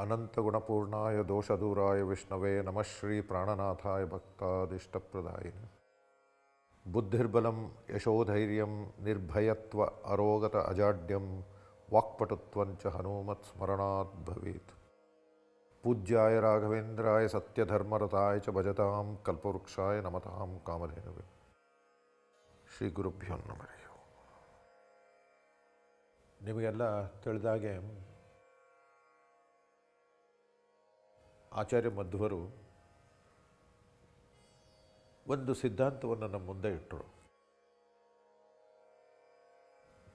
ಅನಂತಗುಣಪೂರ್ಣಾಯ ದೋಷದೂರಾಯ ವಿಷ್ಣವೇ ನಮಃ ಶ್ರೀ ಪ್ರಾಣನಾಥಾಯ ಭಕ್ತಾದಿಷ್ಟಪ್ರದಾಯಿನೆ. ಬುದ್ಧಿರ್ಬಲಂ ಯಶೋಧೈರ್ಯಂ ನಿರ್ಭಯತ್ವ ಅರೋಗತ ಅಜಾಡ್ಯಂ ವಾಕ್ಪಟುತ್ವಂಚ ಹನುಮತ್ ಸ್ಮರಣಾತ್ ಭವೇತ್. ಪೂಜ್ಯಾಯ ರಾಘವೇಂದ್ರಾಯ ಸತ್ಯಧರ್ಮರತಾಯ ಚ ಭಜತಾಂ ಕಲ್ಪವೃಕ್ಷಾಯ ನಮತಾಂ ಕಾಮಧೇನವೇ. ಶ್ರೀ ಗುರುಭ್ಯೋ ನಮಃ. ನಿಮಗೆಲ್ಲ ತಿಳಿದಾಗೆ ಆಚಾರ್ಯ ಮಧ್ವರು ಒಂದು ಸಿದ್ಧಾಂತವನ್ನು ನಮ್ಮ ಮುಂದೆ ಇಟ್ಟರು.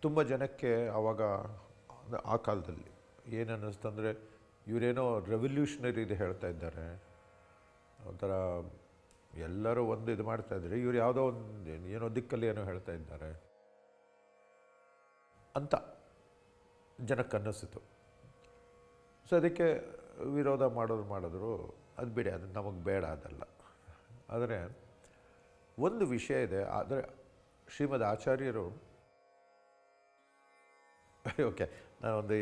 ತುಂಬ ಜನಕ್ಕೆ ಆವಾಗ ಆ ಕಾಲದಲ್ಲಿ ಏನನ್ನಿಸ್ತಂದರೆ ಇವರೇನೋ ರೆವಲ್ಯೂಷನರಿ ಇದು ಹೇಳ್ತಾ ಇದ್ದಾರೆ, ಒಂಥರ ಎಲ್ಲರೂ ಒಂದು ಇದು ಮಾಡ್ತಾಯಿದ್ದಾರೆ, ಇವ್ರು ಯಾವುದೋ ಒಂದು ಏನೋ ದಿಕ್ಕಲ್ಲಿ ಏನೋ ಹೇಳ್ತಾ ಇದ್ದಾರೆ ಅಂತ ಜನಕ್ಕೆ ಅನ್ನಿಸಿತು. ಸೊ ಅದಕ್ಕೆ ವಿರೋಧ ಮಾಡಿದ್ರು. ಅದು ಬಿಡಿ, ಅದು ನಮಗೆ ಬೇಡ, ಅದಲ್ಲ. ಆದರೆ ಒಂದು ವಿಷಯ ಇದೆ. ಆದರೆ ಶ್ರೀಮದ್ ಆಚಾರ್ಯರು ಓಕೆ, ನಾನೊಂದು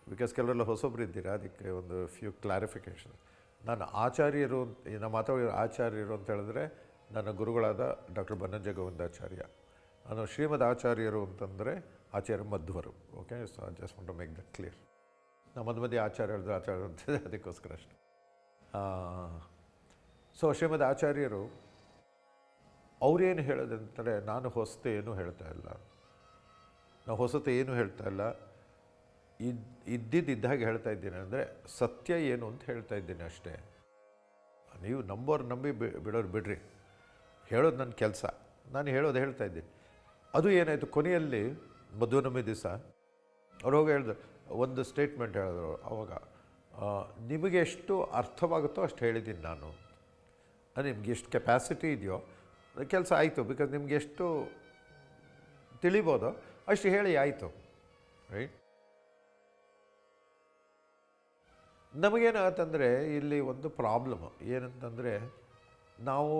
ಬಿಕಾಸ್ ಕೆಲವೆಲ್ಲ ಹೊಸೊಬ್ಬರು ಇದ್ದೀರಾ, ಅದಕ್ಕೆ ಒಂದು ಫ್ಯೂ ಕ್ಲಾರಿಫಿಕೇಷನ್. ನಾನು ಆಚಾರ್ಯರು, ನಮ್ಮ ಮಾತಾಡೋ ಆಚಾರ್ಯರು ಅಂತ ಹೇಳಿದ್ರೆ ನನ್ನ ಗುರುಗಳಾದ ಡಾಕ್ಟರ್ ಬನ್ನಂಜೆ ಗೋವಿಂದಾಚಾರ್ಯ. ನಾನು ಶ್ರೀಮದ್ ಆಚಾರ್ಯರು ಅಂತಂದರೆ ಆಚಾರ್ಯ ಮಧ್ವರು. Okay, so I just want to make that clear. ನಮ್ಮ ಮಧ್ಯೆ ಆಚಾರ್ಯ ಹೇಳಿದ್ರು ಆಚಾರ್ಯ ಅಂತಿದೆ, ಅದಕ್ಕೋಸ್ಕರ ಅಷ್ಟೆ. ಸೊ ಶ್ರೀಮದ್ ಆಚಾರ್ಯರು ಅವರೇನು ಹೇಳೋದಂತಾರೆ, ನಾನು ಹೊಸತು ಏನೂ ಹೇಳ್ತಾ ಇಲ್ಲ, ನಾವು ಹೊಸತು ಏನೂ ಹೇಳ್ತಾ ಇಲ್ಲ, ಇದ್ದಿದ್ದಾಗ ಹೇಳ್ತಾ ಇದ್ದೀನಿ. ಅಂದರೆ ಸತ್ಯ ಏನು ಅಂತ ಹೇಳ್ತಾ ಇದ್ದೀನಿ ಅಷ್ಟೇ. ನೀವು ನಂಬಿ ಬಿಡೋರು ಬಿಡ್ರಿ, ಹೇಳೋದು ನನ್ನ ಕೆಲಸ, ನಾನು ಹೇಳೋದು ಹೇಳ್ತಾ ಇದ್ದೀನಿ. ಅದು ಏನಾಯಿತು, ಕೊನೆಯಲ್ಲಿ ಮಧ್ವನಮಿ ದಿವಸ ಅವ್ರು ಹೋಗಿ ಹೇಳಿದ್ರು, ಒಂದು ಸ್ಟೇಟ್ಮೆಂಟ್ ಹೇಳಿದ್ರು. ಆವಾಗ ನಿಮಗೆ ಎಷ್ಟು ಅರ್ಥವಾಗುತ್ತೋ ಅಷ್ಟು ಹೇಳಿದ್ದೀನಿ ನಾನು. ನಿಮ್ಗೆ ಎಷ್ಟು ಕೆಪ್ಯಾಸಿಟಿ ಇದೆಯೋ ಕೆಲಸ ಆಯಿತು, ಬಿಕಾಸ್ ನಿಮ್ಗೆ ಎಷ್ಟು ತಿಳಿಬೋದೋ ಅಷ್ಟು ಹೇಳಿ ಆಯಿತು, ರೈಟ್. ನಮಗೇನಾಗತ್ತಂದರೆ ಇಲ್ಲಿ ಒಂದು ಪ್ರಾಬ್ಲಮ್ ಏನಂತಂದರೆ, ನಾವು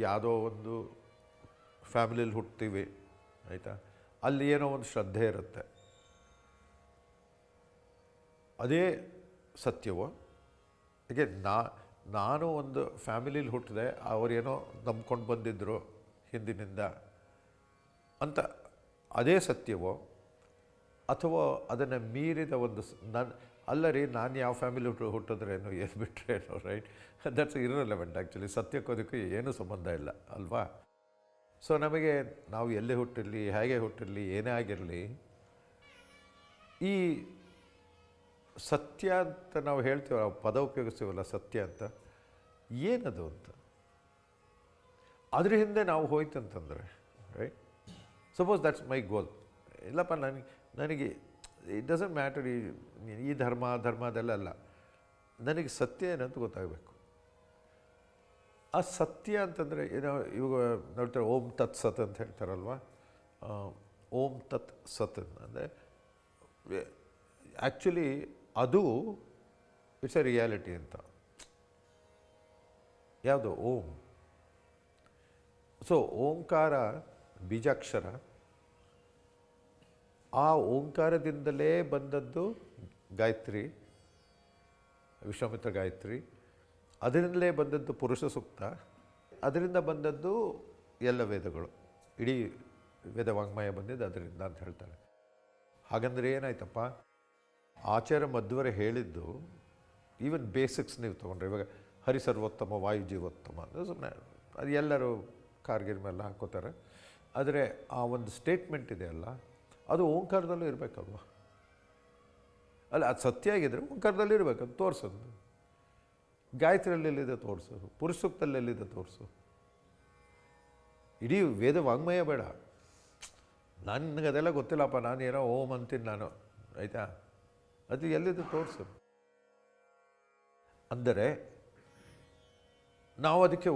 ಯಾವುದೋ ಒಂದು ಫ್ಯಾಮಿಲಿಲಿ ಹುಟ್ತೀವಿ, ಆಯಿತಾ, ಅಲ್ಲಿ ಏನೋ ಒಂದು ಶ್ರದ್ಧೆ ಇರುತ್ತೆ, ಅದೇ ಸತ್ಯವೋ. ಹೀಗೆ ನಾನು ಒಂದು ಫ್ಯಾಮಿಲೀಲಿ ಹುಟ್ಟಿದೆ, ಅವರೇನೋ ನಂಬ್ಕೊಂಡು ಬಂದಿದ್ದರು ಹಿಂದಿನಿಂದ ಅಂತ ಅದೇ ಸತ್ಯವೋ, ಅಥವಾ ಅದನ್ನು ಮೀರಿದ ಒಂದು ನಾನು ಯಾವ ಫ್ಯಾಮಿಲಿ ಹುಟ್ಟಿದ್ರೇನೋ ಏನು ಬಿಟ್ಟರೇನೋ, ರೈಟ್. That's irrelevant actually. ಸತ್ಯಕ್ಕೋದಕ್ಕೂ ಏನೂ ಸಂಬಂಧ ಇಲ್ಲ ಅಲ್ವಾ. ಸೊ ನಮಗೆ ನಾವು ಎಲ್ಲೇ ಹುಟ್ಟಿರಲಿ, ಹೇಗೆ ಹುಟ್ಟಿರಲಿ, ಏನೇ ಆಗಿರಲಿ, ಈ ಸತ್ಯ ಅಂತ ನಾವು ಹೇಳ್ತೀವಲ್ಲ, ಪದ ಉಪಯೋಗಿಸ್ತೀವಲ್ಲ ಸತ್ಯ ಅಂತ, ಏನದು ಅಂತ ಅದ್ರ ಹಿಂದೆ ನಾವು ಹೋಯ್ತಂತಂದರೆ, ರೈಟ್. ಸಪೋಸ್ ದಟ್ಸ್ ಮೈ ಗೋಲ್. ಇಲ್ಲಪ್ಪ, ನನಗೆ ಇಟ್ ಡಸಂಟ್ ಮ್ಯಾಟರ್ ಈ ಧರ್ಮ ಅದೆಲ್ಲ ಅಲ್ಲ, ನನಗೆ ಸತ್ಯ ಏನಂತ ಗೊತ್ತಾಗಬೇಕು. ಆ ಸತ್ಯ ಅಂತಂದರೆ ಏನೋ ಇವಾಗ ನೋಡ್ತಾರೆ, ಓಂ ತತ್ ಸತ್ ಅಂತ ಹೇಳ್ತಾರಲ್ವ. ಓಂ ತತ್ ಸತ್ ಅಂದರೆ ಆ್ಯಕ್ಚುಲಿ ಅದು ಇಟ್ಸ್ ಎ ರಿಯಾಲಿಟಿ ಅಂತ. ಯಾವುದು? ಓಂ. ಸೊ ಓಂಕಾರ ಬೀಜಾಕ್ಷರ, ಆ ಓಂಕಾರದಿಂದಲೇ ಬಂದದ್ದು ಗಾಯತ್ರಿ, ವಿಶ್ವಾಮಿತ್ರ ಗಾಯತ್ರಿ. ಅದರಿಂದಲೇ ಬಂದದ್ದು ಪುರುಷ ಸೂಕ್ತ, ಅದರಿಂದ ಬಂದದ್ದು ಎಲ್ಲ ವೇದಗಳು, ಇಡೀ ವೇದ ವಾಂಗ್ಮಯ ಬಂದಿದ್ದು ಅದರಿಂದ ಅಂತ ಹೇಳ್ತಾರೆ. ಹಾಗಂದ್ರೆ ಏನಾಯ್ತಪ್ಪ, ಆಚಾರ್ಯ ಮಧ್ವರೇ ಹೇಳಿದ್ದು ಈವನ್ ಬೇಸಿಕ್ಸ್ ನೀವು ತೊಗೊಂಡ್ರೆ, ಇವಾಗ ಹರಿಸರ್ವೋತ್ತಮ ವಾಯು ಜೀವೋತ್ತಮ ಅಂದರೆ ಸುಮ್ಮನೆ ಅದು ಎಲ್ಲರೂ ಕಾರ್ಗಿಲ್ ಮೇಲೆ ಹಾಕೋತಾರೆ. ಆದರೆ ಆ ಒಂದು ಸ್ಟೇಟ್ಮೆಂಟ್ ಇದೆಯಲ್ಲ, ಅದು ಓಂಕಾರದಲ್ಲೂ ಇರಬೇಕಲ್ವ? ಅಲ್ಲ, ಅದು ಸತ್ಯ ಆಗಿದ್ದರೆ ಓಂಕಾರದಲ್ಲಿ ಇರಬೇಕು, ಅದು ತೋರಿಸೋದು. ಗಾಯತ್ರಿಯಲ್ಲಿ ಎಲ್ಲಿದೆ ತೋರಿಸು, ಪುರುಷ ಸೂಕ್ತದಲ್ಲಿ ಎಲ್ಲಿದೆ ತೋರಿಸು. ಇಡೀ ವೇದ ವಾಂಗ್ಮಯ ಬೇಡ. ನನಗೆ ಅದೆಲ್ಲ ಗೊತ್ತಿಲ್ಲಪ್ಪ, ನಾನು ಏನೋ ಓಂ ಅಂತೀನಿ ನಾನು, ಆಯಿತಾ? ಅದು ಎಲ್ಲಿದೆ ತೋರಿಸು. ಅಂದರೆ ನಾವು ಅದಕ್ಕೆ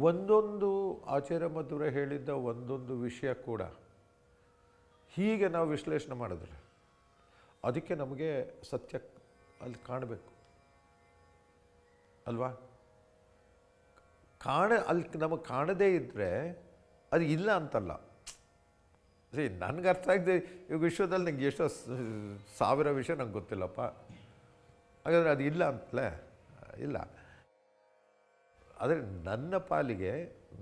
ಒಂದೊಂದು ಆಚಾರ್ಯ ಮಧ್ವರೇ ಹೇಳಿದ್ದ ಒಂದೊಂದು ವಿಷಯ ಕೂಡ ಹೀಗೆ ನಾವು ವಿಶ್ಲೇಷಣೆ ಮಾಡಿದ್ರೆ ಅದಕ್ಕೆ ನಮಗೆ ಸತ್ಯ ಅಲ್ಲಿ ಕಾಣಬೇಕು ಅಲ್ವಾ? ಅಲ್ಲಿ ನಮಗೆ ಕಾಣದೇ ಇದ್ದರೆ ಅದು ಇಲ್ಲ ಅಂತಲ್ಲ. ಸರಿ, ನನಗೆ ಅರ್ಥ ಆಗಿದೆ. ಈಗ ವಿಶ್ವದಲ್ಲಿ ನನಗೆ ಎಷ್ಟೋ ಸಾವಿರ ವಿಷಯ ನಂಗೆ ಗೊತ್ತಿಲ್ಲಪ್ಪ, ಹಾಗಾದರೆ ಅದು ಇಲ್ಲ ಅಂತಲೇ ಇಲ್ಲ. ಆದರೆ ನನ್ನ ಪಾಲಿಗೆ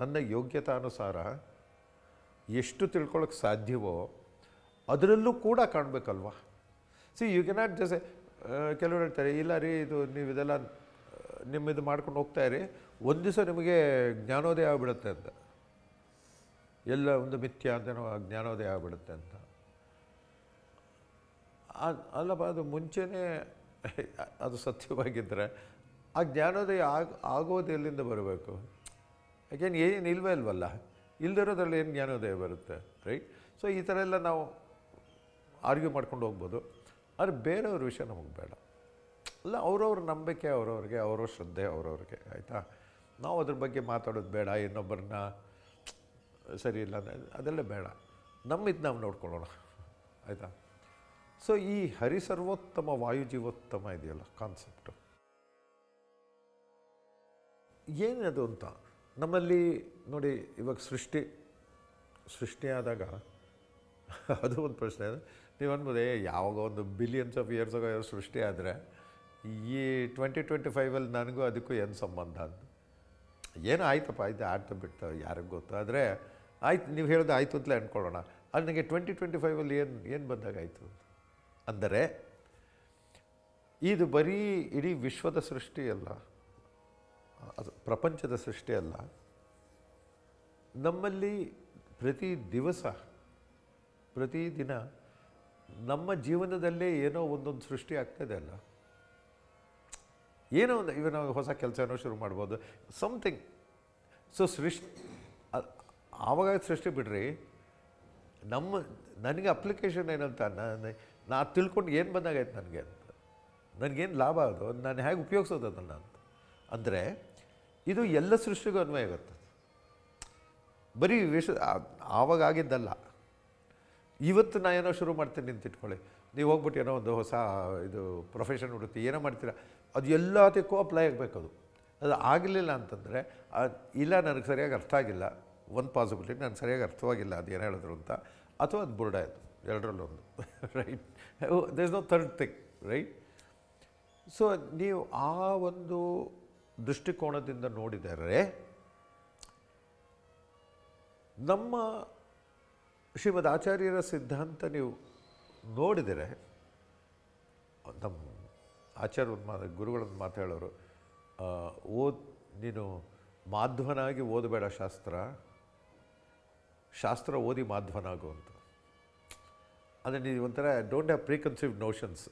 ನನ್ನ ಯೋಗ್ಯತಾನುಸಾರ ಎಷ್ಟು ತಿಳ್ಕೊಳ್ಳೋಕ್ಕೆ ಸಾಧ್ಯವೋ ಅದರಲ್ಲೂ ಕೂಡ ಕಾಣಬೇಕಲ್ವ? ಯು ಕೆನಾಟ್ ಜಸ್ ಕೆಲವರು ಹೇಳ್ತಾರೆ, ಇಲ್ಲ ರೀ, ಇದು ನೀವು ಇದೆಲ್ಲ ನಿಮ್ಮಿದು ಮಾಡ್ಕೊಂಡು ಹೋಗ್ತಾ ಇರಿ, ಒಂದು ದಿವಸ ನಿಮಗೆ ಜ್ಞಾನೋದಯ ಆಗಿಬಿಡುತ್ತೆ ಅಂತ. ಎಲ್ಲ ಒಂದು ಮಿಥ್ಯ ಅಂತನೋ ಜ್ಞಾನೋದಯ ಆಗಿಬಿಡುತ್ತೆ ಅಂತ. ಅಲ್ಲಪ್ಪ, ಅದು ಮುಂಚೆನೇ ಅದು ಸತ್ಯವಾಗಿದ್ದರೆ ಆ ಜ್ಞಾನೋದಯ ಆಗೋದು ಎಲ್ಲಿಂದ ಬರಬೇಕು? ಯಾಕೆಂದ್ರೆ ಏನು ಇಲ್ವೇ ಇಲ್ವಲ್ಲ, ಇಲ್ದಿರೋದ್ರಲ್ಲಿ ಏನು ಜ್ಞಾನೋದಯ ಬರುತ್ತೆ, ರೈಟ್? ಸೊ ಈ ಥರ ಎಲ್ಲ ನಾವು ಆರ್ಗ್ಯೂ ಮಾಡ್ಕೊಂಡು ಹೋಗ್ಬೋದು. ಆದರೆ ಬೇರೆಯವ್ರ ವಿಷಯ ನಮಗೆ ಬೇಡ. ಅಲ್ಲ, ಅವ್ರವ್ರ ನಂಬಿಕೆ ಅವ್ರವ್ರಿಗೆ, ಅವ್ರವ್ರ ಶ್ರದ್ಧೆ ಅವ್ರವ್ರಿಗೆ, ಆಯಿತಾ? ನಾವು ಅದ್ರ ಬಗ್ಗೆ ಮಾತಾಡೋದು ಬೇಡ, ಇನ್ನೊಬ್ಬರನ್ನ ಸರಿ ಇಲ್ಲ ಅದೆಲ್ಲ ಬೇಡ. ನಮ್ಮಿದು ನಾವು ನೋಡ್ಕೊಳ್ಳೋಣ, ಆಯಿತಾ? ಸೊ ಈ ಹರಿಸರ್ವೋತ್ತಮ ವಾಯುಜೀವೋತ್ತಮ ಇದೆಯಲ್ಲ ಕಾನ್ಸೆಪ್ಟು, ಏನದು ಅಂತ ನಮ್ಮಲ್ಲಿ ನೋಡಿ. ಇವಾಗ ಸೃಷ್ಟಿಯಾದಾಗ ಅದು ಒಂದು ಪ್ರಶ್ನೆ. ನೀವು ಅನ್ಬೋದು, ಯಾವಾಗ ಒಂದು ಬಿಲಿಯನ್ಸ್ ಆಫ್ ಇಯರ್ಸ್ ಆಗ ಸೃಷ್ಟಿ ಆದರೆ ಈ 2025 ನನಗೂ ಅದಕ್ಕೂ ಏನು ಸಂಬಂಧ ಅಂತ. ಏನೋ ಆಯ್ತಪ್ಪ, ಆಯ್ತು, ಆಡ್ತಾ ಬಿಡ್ತಾ ಯಾರಿಗೆ ಗೊತ್ತು. ಆದರೆ ಆಯ್ತು, ನೀವು ಹೇಳೋದು ಆಯಿತು ಅಂತಲೇ ಅಂದ್ಕೊಳ್ಳೋಣ. ಅದು ನನಗೆ 2025 ಏನು ಬಂದಾಗಾಯಿತು ಅಂದರೆ, ಇದು ಬರೀ ಇಡೀ ವಿಶ್ವದ ಸೃಷ್ಟಿಯಲ್ಲ, ಅದು ಪ್ರಪಂಚದ ಸೃಷ್ಟಿಯಲ್ಲ. ನಮ್ಮಲ್ಲಿ ಪ್ರತಿದಿನ ನಮ್ಮ ಜೀವನದಲ್ಲೇ ಏನೋ ಒಂದೊಂದು ಸೃಷ್ಟಿ ಆಗ್ತದೆ ಅಲ್ಲ. ಏನೋ ಒಂದು, ಈಗ ನಾವು ಹೊಸ ಕೆಲಸನೋ ಶುರು ಮಾಡ್ಬೋದು, ಸಮಥಿಂಗ್. ಸೊ ಆವಾಗ ಸೃಷ್ಟಿ ಬಿಡ್ರಿ, ನನಗೆ ಅಪ್ಲಿಕೇಶನ್ ಏನಂತ ನಾ ತಿಳ್ಕೊಂಡು ಏನು ಬಂದಾಗಾಯ್ತು ನನಗೆ ಅಂತ, ನನಗೇನು ಲಾಭ ಅದು, ನಾನು ಹೇಗೆ ಉಪಯೋಗಿಸೋದು ಅದನ್ನು ಅಂತ. ಅಂದರೆ ಇದು ಎಲ್ಲ ಸೃಷ್ಟಿಗೂ ಅನ್ವಯ ಆಗುತ್ತೆ. ಬರೀ ಆವಾಗ ಆಗಿದ್ದಲ್ಲ. ಇವತ್ತು ನಾ ಏನೋ ಶುರು ಮಾಡ್ತೀನಿ ಅಂತ ಇಟ್ಕೊಳ್ಳಿ, ನೀವು ಹೋಗ್ಬಿಟ್ಟು ಏನೋ ಒಂದು ಹೊಸ ಇದು ಪ್ರೊಫೆಷನ್ ಹುಡುಕ್ತಿ ಏನೋ ಮಾಡ್ತೀರಾ, ಅದು ಎಲ್ಲದಕ್ಕೂ ಅಪ್ಲೈ ಆಗಬೇಕು. ಅದು ಆಗಲಿಲ್ಲ ಅಂತಂದರೆ, ಇಲ್ಲ ನನಗೆ ಸರಿಯಾಗಿ ಅರ್ಥ ಆಗಿಲ್ಲ, ಒಂದು ಪಾಸಿಬಿಲಿಟಿ, ನನಗೆ ಸರಿಯಾಗಿ ಅರ್ಥವಾಗಿಲ್ಲ ಅದು ಏನು ಹೇಳಿದ್ರು ಅಂತ, ಅಥವಾ ಅದು ಬುರುಡಾಯಿತು, ಎರಡರಲ್ಲೊಂದು, right? There is no third thing, right? So ನೀವು ಆ ಒಂದು ದೃಷ್ಟಿಕೋನದಿಂದ ನೋಡಿದರೆ ನಮ್ಮ ಶ್ರೀಮದ್ ಆಚಾರ್ಯರ ಸಿದ್ಧಾಂತ ನೀವು ನೋಡಿದರೆ, ನಮ್ಮ ಆಚಾರ್ಯ ಗುರುಗಳನ್ನು ಮಾತಾಡೋರು, ನೀನು ಮಾಧ್ವನಾಗಿ ಓದಬೇಡ ಶಾಸ್ತ್ರ ಓದಿ ಮಾಧ್ವನಾಗು ಅಂತ. ಅಂದರೆ ನೀವು ಒಂಥರ don't have preconceived notions,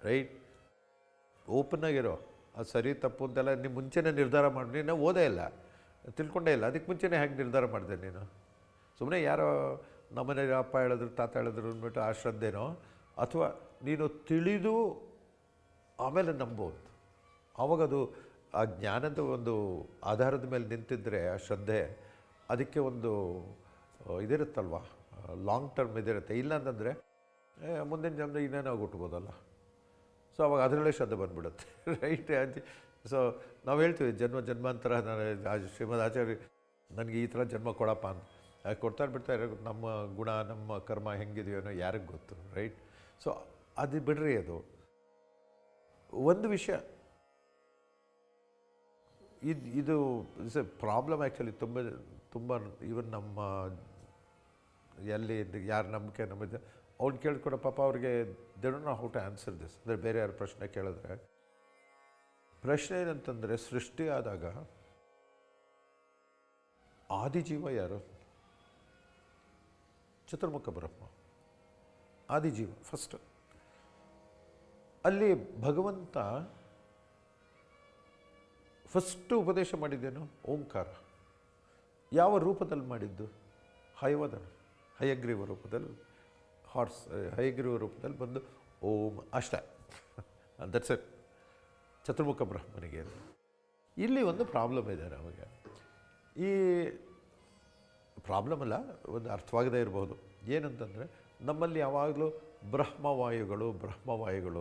right? Open ಆಗಿರೋ, ಅದು ಸರಿ ತಪ್ಪು ಅಂತೆಲ್ಲ ನೀವು ಮುಂಚೆನೇ ನಿರ್ಧಾರ ಮಾಡಿ. ನೀನು ಓದೇ ಇಲ್ಲ, ತಿಳ್ಕೊಂಡೇ ಇಲ್ಲ, ಅದಕ್ಕೆ ಮುಂಚೆನೇ ಹೇಗೆ ನಿರ್ಧಾರ ಮಾಡಿದೆ ನೀನು? ಸುಮ್ಮನೆ ಯಾರೋ ನಮ್ಮನೆಯ ಅಪ್ಪ ಹೇಳಿದ್ರು, ತಾತ ಹೇಳಿದ್ರು ಅಂದ್ಬಿಟ್ಟು ಆ ಶ್ರದ್ಧೆನೋ, ಅಥವಾ ನೀನು ತಿಳಿದು ಆಮೇಲೆ ನಂಬೋದು. ಆವಾಗದು ಆ ಜ್ಞಾನದ ಒಂದು ಆಧಾರದ ಮೇಲೆ ನಿಂತಿದ್ದರೆ ಆ ಶ್ರದ್ಧೆ, ಅದಕ್ಕೆ ಒಂದು ಇದಿರುತ್ತಲ್ವ, ಲಾಂಗ್ ಟರ್ಮ್ ಇದಿರುತ್ತೆ. ಇಲ್ಲ ಅಂತಂದರೆ ಮುಂದಿನ ಜನ್ಮ ಇನ್ನೇನೋ ಹುಟ್ಬೋದಲ್ಲ. ಸೊ ಅವಾಗ ಅದರಲ್ಲೇ ಶ್ರದ್ಧೆ ಬಂದುಬಿಡುತ್ತೆ, ರೈಟ್? ಸೊ ನಾವು ಹೇಳ್ತೀವಿ, ಜನ್ಮಾಂತರ ಶ್ರೀಮದ್ ಆಚಾರ್ಯ ನನಗೆ ಈ ಥರ ಜನ್ಮ ಕೊಡಪ್ಪ ಅಂತ. ಕೊಡ್ತಾರೆ ಬಿಡ್ತಾರೆ, ನಮ್ಮ ಗುಣ ನಮ್ಮ ಕರ್ಮ ಹೆಂಗಿದೆಯೋ ಯಾರಿಗೆ ಗೊತ್ತು, ರೈಟ್? ಸೊ ಅದು ಬಿಡ್ರಿ. ಅದು ಒಂದು ವಿಷಯ, ಇದು ಇಸ್ ಎ ಪ್ರಾಬ್ಲಮ್ ಆ್ಯಕ್ಚುಲಿ. ತುಂಬ ಈವನ್ ನಮ್ಮ ಎಲ್ಲಿ ಯಾರು ನಂಬಿಕೆ ನಮ್ಮಿದೆ ಅವ್ನು ಕೇಳ್ಕೊಡೋ ಪಾಪ ಅವ್ರಿಗೆ they don't know how to answer this. ಅಂದರೆ ಬೇರೆ ಯಾರು ಪ್ರಶ್ನೆ ಕೇಳಿದ್ರೆ, ಪ್ರಶ್ನೆ ಏನಂತಂದರೆ, ಸೃಷ್ಟಿ ಆದಾಗ ಆದಿಜೀವ ಯಾರು? ಚತುರ್ಮುಖ ಬ್ರಹ್ಮ, ಆದಿಜೀವ ಫಸ್ಟ್. ಅಲ್ಲಿ ಭಗವಂತ ಫಸ್ಟು ಉಪದೇಶ ಮಾಡಿದ್ದೇನು? ಓಂಕಾರ. ಯಾವ ರೂಪದಲ್ಲಿ ಮಾಡಿದ್ದು? ಹಯವದನ, ಹಯಗ್ರೀವ ರೂಪದಲ್ಲಿ, ಹಯಗ್ರೀವ ರೂಪದಲ್ಲಿ ಬಂದು ಓಂ, ಅಷ್ಟೇ. That's it. ಚತುರ್ಮುಖ ಬ್ರಹ್ಮನಿಗೆ. ಇಲ್ಲಿ ಒಂದು ಪ್ರಾಬ್ಲಮ್ ಇದೆ ನಮಗೆ. ಈ ಪ್ರಾಬ್ಲಮ್ ಅಲ್ಲ, ಒಂದು ಅರ್ಥವಾಗದೇ ಇರಬಹುದು. ಏನಂತಂದರೆ, ನಮ್ಮಲ್ಲಿ ಯಾವಾಗಲೂ ಬ್ರಹ್ಮವಾಯುಗಳು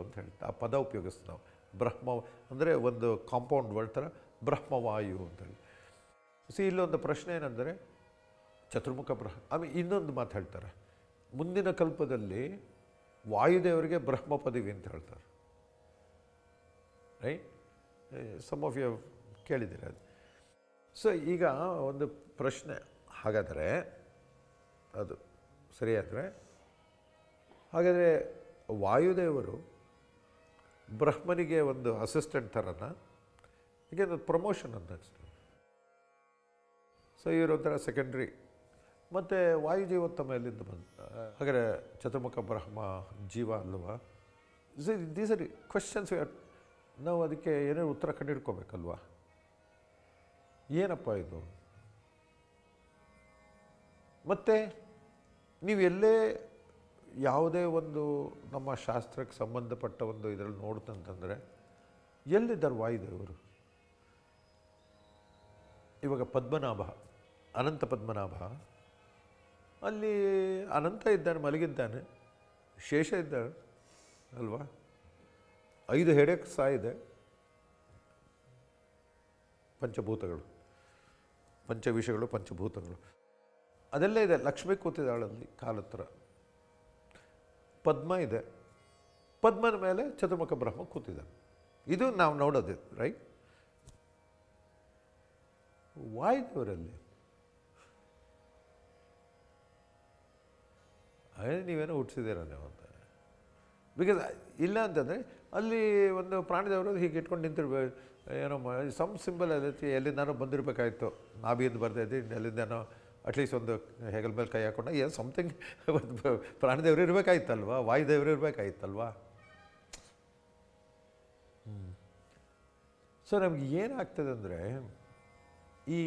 ಅಂತ ಹೇಳ್ತಾ ಆ ಪದ ಉಪಯೋಗಿಸ್ತೀವಿ ನಾವು. ಬ್ರಹ್ಮ ಅಂದರೆ ಒಂದು ಕಾಂಪೌಂಡ್ ವರ್ಡ್ ಥರ ಬ್ರಹ್ಮವಾಯು ಅಂತೇಳಿ. ಇಲ್ಲೊಂದು ಪ್ರಶ್ನೆ ಏನಂದರೆ, ಚತುರ್ಮುಖ ಆಮೇಲೆ ಇನ್ನೊಂದು ಮಾತು ಹೇಳ್ತಾರೆ, ಮುಂದಿನ ಕಲ್ಪದಲ್ಲಿ ವಾಯುದೇವರಿಗೆ ಬ್ರಹ್ಮ ಪದವಿ ಅಂತ ಹೇಳ್ತಾರೆ. ರೈಟ್? ಸಮ್ ಆಫ್ ಯು ಕೇಳಿದ್ದೀರ ಅದು. ಈಗ ಒಂದು ಪ್ರಶ್ನೆ, ಹಾಗಾದರೆ ಅದು ಸರಿಯಾದರೆ, ಹಾಗಾದರೆ ವಾಯುದೇವರು ಬ್ರಹ್ಮನಿಗೆ ಒಂದು ಅಸಿಸ್ಟೆಂಟ್ ಥರನ, ಹೀಗೆ ಒಂದು ಪ್ರಮೋಷನ್ ಅಂತ ಅನಿಸ್ತದೆ. ಇವರೊಂಥರ ಸೆಕೆಂಡ್ರಿ. ಮತ್ತು ವಾಯುಜೀವೋತ್ತಮ ಎಲ್ಲಿಂದ ಬಂತ? ಹಾಗಾದರೆ ಚತುರ್ಮುಖ ಬ್ರಹ್ಮ ಜೀವ ಅಲ್ವಾ? These are questions. ನಾವು ಅದಕ್ಕೆ ಏನೇ ಉತ್ತರ ಕಂಡುಹಿಡ್ಕೋಬೇಕಲ್ವಾ? ಏನಪ್ಪ ಇದು? ಮತ್ತು ನೀವೆಲ್ಲೇ ಯಾವುದೇ ಒಂದು ನಮ್ಮ ಶಾಸ್ತ್ರಕ್ಕೆ ಸಂಬಂಧಪಟ್ಟ ಒಂದು ಇದರಲ್ಲಿ ನೋಡ್ತಂತಂದರೆ, ಎಲ್ಲಿದ್ದಾರೆ ವಾಯುದೇವರು? ಇವಾಗ ಪದ್ಮನಾಭ, ಅನಂತ ಪದ್ಮನಾಭ, ಅಲ್ಲಿ ಅನಂತ ಇದ್ದಾನೆ, ಮಲಗಿದ್ದಾನೆ. ಶೇಷ ಇದ್ದಾನೆ ಅಲ್ವಾ? 5 ಹೆಡೆಕ್ ಇದೆ. ಪಂಚಭೂತಗಳು, ಪಂಚವಿಷಗಳು, ಪಂಚಭೂತಗಳು ಅದೆಲ್ಲ ಇದೆ. ಲಕ್ಷ್ಮಿ ಕೂತಿದ್ದಾಳಲ್ಲಿ ಕಾಲತ್ರ. ಪದ್ಮ ಇದೆ, ಪದ್ಮನ ಮೇಲೆ ಚತುರ್ಮುಖ ಬ್ರಹ್ಮ ಕೂತಿದ್ದಾನೆ. ಇದು ನಾವು ನೋಡೋದು, ರೈಟ್? ವಾಯುದೇವರಲ್ಲಿ ನೀವೇನೋ ಹುಟ್ಟಿಸಿದ್ದೀರ ನೀವು ಅಂತ. ಬಿಕಾಸ್ ಇಲ್ಲ ಅಂತಂದರೆ ಅಲ್ಲಿ ಒಂದು ಪ್ರಾಣಿದವರು ಹೀಗೆ ಇಟ್ಕೊಂಡು ನಿಂತಿರ್ಬೇಕು, ಏನೋ ಸಮ್ ಸಿಂಬಲ್ ಅದೈತಿ, ಎಲ್ಲಿಂದಾನೋ ಬಂದಿರಬೇಕಾಯ್ತು. ನಾಭಿಯಿಂದ ಬರ್ತಾಯಿದ್ದು, ಎಲ್ಲಿಂದಾನೋ ಅಟ್ಲೀಸ್ಟ್ ಒಂದು ಹೆಗಲ ಮೇಲೆ ಕೈ ಹಾಕೊಂಡ ಏನು ಸಮಥಿಂಗ್ ಪ್ರಾಣಿದೇವರು ಇರಬೇಕಾಯ್ತಲ್ವ, ವಾಯುದೇವರು ಇರಬೇಕಾಯ್ತಲ್ವ. ನಮ್ಗೆ ಏನಾಗ್ತದೆ ಅಂದರೆ, ಈ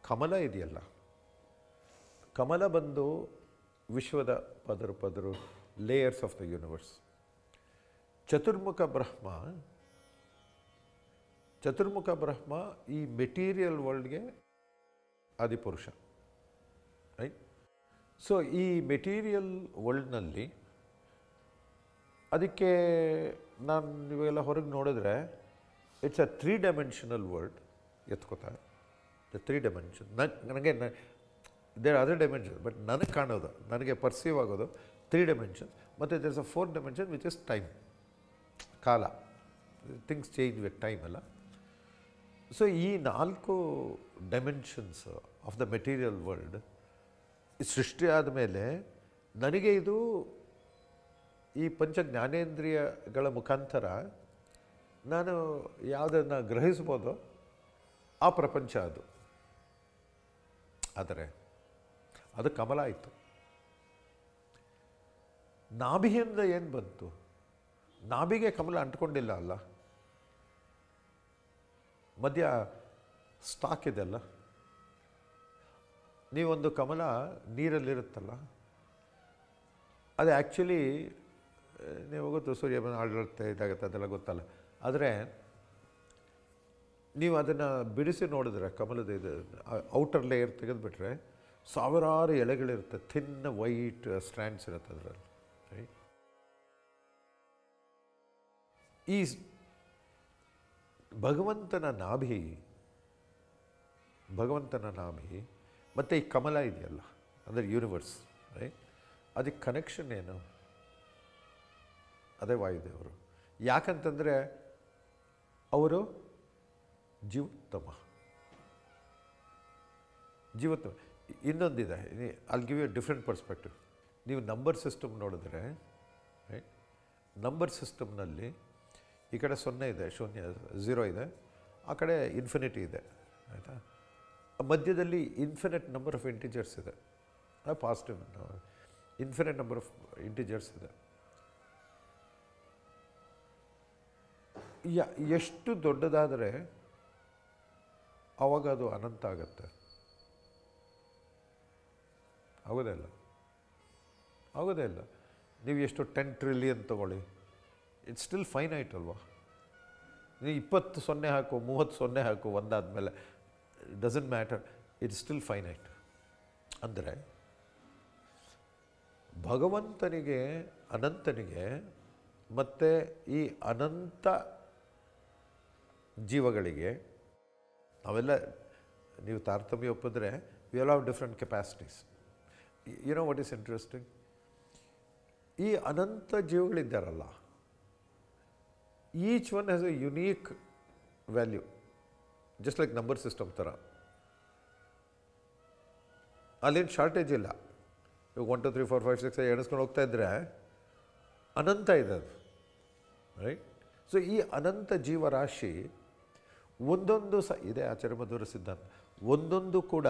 ಕಮಲ ಇದೆಯಲ್ಲ, ಕಮಲ ಬಂದು ವಿಶ್ವದ ಪದರು ಲೇಯರ್ಸ್ ಆಫ್ ದ ಯೂನಿವರ್ಸ್. ಚತುರ್ಮುಖ ಬ್ರಹ್ಮ ಈ ಮೆಟೀರಿಯಲ್ ವರ್ಲ್ಡ್ಗೆ ಆದಿಪುರುಷ, ರೈಟ್? ಈ ಮೆಟೀರಿಯಲ್ ವರ್ಲ್ಡ್ನಲ್ಲಿ ಅದಕ್ಕೆ ನಾನು ಇವೆಲ್ಲ ಹೊರಗೆ ನೋಡಿದ್ರೆ ಇಟ್ಸ್ ಅ 3 ಡೈಮೆನ್ಷನಲ್ ವರ್ಲ್ಡ್. ಎತ್ಕೋತಾ ದ 3 ಡೈಮೆನ್ಷನ್ ನನಗೆ ದೇರ್ ಅದರ್ ಡೈಮೆನ್ಷನ್, ಬಟ್ ನನಗೆ ಕಾಣೋದು, ನನಗೆ ಪರ್ಸೀವ್ ಆಗೋದು 3 ಡೈಮೆನ್ಷನ್ಸ್. ಮತ್ತು there is a 4th dimension which is time, ಕಾಲ. ಥಿಂಗ್ಸ್ ಚೇಂಜ್ ವಿತ್ ಟೈಮ್ ಅಲ್ಲ. ಈ 4 dimensions of the material world ಸೃಷ್ಟಿಯಾದ ಮೇಲೆ ನನಗೆ ಇದು ಈ ಪಂಚ ಜ್ಞಾನೇಂದ್ರಿಯಗಳ ಮುಖಾಂತರ ನಾನು ಯಾವುದನ್ನು ಗ್ರಹಿಸ್ಬೋದೋ ಆ ಪ್ರಪಂಚ ಅದು. ಆದರೆ ಅದು ಕಮಲ ಆಯಿತು. ನಾಭಿಯಿಂದ ಏನು ಬಂತು? ನಾಭಿಗೆ ಕಮಲ ಅಂಟ್ಕೊಂಡಿಲ್ಲ ಅಲ್ಲ, ಮಧ್ಯ ಸ್ಟಾಕ್ ಇದೆಲ್ಲ. ನೀವೊಂದು ಕಮಲ ನೀರಲ್ಲಿರುತ್ತಲ್ಲ, ಅದು ಆ್ಯಕ್ಚುಲಿ ನೀವು ಗೊತ್ತು, ಸೂರ್ಯ ಆಳಿರುತ್ತೆ, ಇದಾಗುತ್ತೆ, ಅದೆಲ್ಲ ಗೊತ್ತಲ್ಲ. ಆದರೆ ನೀವು ಅದನ್ನು ಬಿಡಿಸಿ ನೋಡಿದ್ರೆ, ಕಮಲದ ಇದು ಔಟರ್ ಲೇಯರ್ ತೆಗೆದುಬಿಟ್ರೆ ಸಾವಿರಾರು ಎಲೆಗಳಿರುತ್ತೆ, ಥಿನ್ ವೈಟ್ ಸ್ಟ್ರ್ಯಾಂಡ್ಸ್ ಇರುತ್ತೆ ಅದರಲ್ಲಿ, ರೈಟ್? ಈ ಭಗವಂತನ ನಾಭಿ ಮತ್ತು ಈ ಕಮಲ ಇದೆಯಲ್ಲ, ಅಂದರೆ ಯೂನಿವರ್ಸ್, ರೈಟ್? ಅದಕ್ಕೆ ಕನೆಕ್ಷನ್ ಏನು? ಅದೇ ವಾಯುದೇವರು. ಯಾಕಂತಂದರೆ ಅವರು ಜೀವೋತ್ತಮ. ಇನ್ನೊಂದಿದೆ, I'll give you a different perspective. ನೀವು ನಂಬರ್ ಸಿಸ್ಟಮ್ ನೋಡಿದ್ರೆ, ರೈಟ್? ನಂಬರ್ ಸಿಸ್ಟಮ್ನಲ್ಲಿ ಈ ಕಡೆ 0 ಇದೆ, ಶೂನ್ಯ 0 ಇದೆ, ಆ ಕಡೆ ಇನ್ಫಿನಿಟಿ ಇದೆ, ಆಯಿತಾ? ಮಧ್ಯದಲ್ಲಿ ಇನ್ಫಿನಿಟ್ ನಂಬರ್ ಆಫ್ ಇಂಟಿಜರ್ಸ್ ಇದೆ, positive infinite number of integers ಇದೆ. ಎಷ್ಟು ದೊಡ್ಡದಾದರೆ ಆವಾಗ ಅದು ಅನಂತ ಆಗುತ್ತೆ? ಆಗೋದೇ ಇಲ್ಲ, ಆಗೋದೇ ಇಲ್ಲ. ನೀವು ಎಷ್ಟು 10 ಟ್ರಿಲಿಯನ್ ತೊಗೊಳ್ಳಿ, ಇಟ್ಸ್ ಸ್ಟಿಲ್ ಫೈನೈಟ್ ಅಲ್ವಾ? ನೀವು 20 ಸೊನ್ನೆ ಹಾಕು, 30 ಸೊನ್ನೆ ಹಾಕು ಒಂದಾದಮೇಲೆ, doesn't matter, it's still finite. ಅಂದರೆ ಭಗವಂತನಿಗೆ, ಅನಂತನಿಗೆ ಮತ್ತು ಈ ಅನಂತ ಜೀವಗಳಿಗೆ ನಾವೆಲ್ಲ, ನೀವು ತಾರತಮ್ಯ ಒಪ್ಪಿದ್ರೆ we all have different capacities. You know what is interesting? ಈ ಅನಂತ ಜೀವಗಳಿದ್ದಾರಲ್ಲ, each one has a unique value, just like number system ಥರ. ಅಲ್ಲೇನು ಶಾರ್ಟೇಜ್ ಇಲ್ಲ. ಇವಾಗ 1 2 3 4 5 6 ಎಣಿಸ್ಕೊಂಡು ಹೋಗ್ತಾ ಇದ್ದರೆ ಅನಂತ ಇದೆ ಅದು, ರೈಟ್? ಸೊ ಈ ಅನಂತ ಜೀವರಾಶಿ ಒಂದೊಂದು ಇದೆ ಆಚಾರ್ಯ ಮಧ್ವರ ಸಿದ್ಧಾಂತ, ಒಂದೊಂದು ಕೂಡ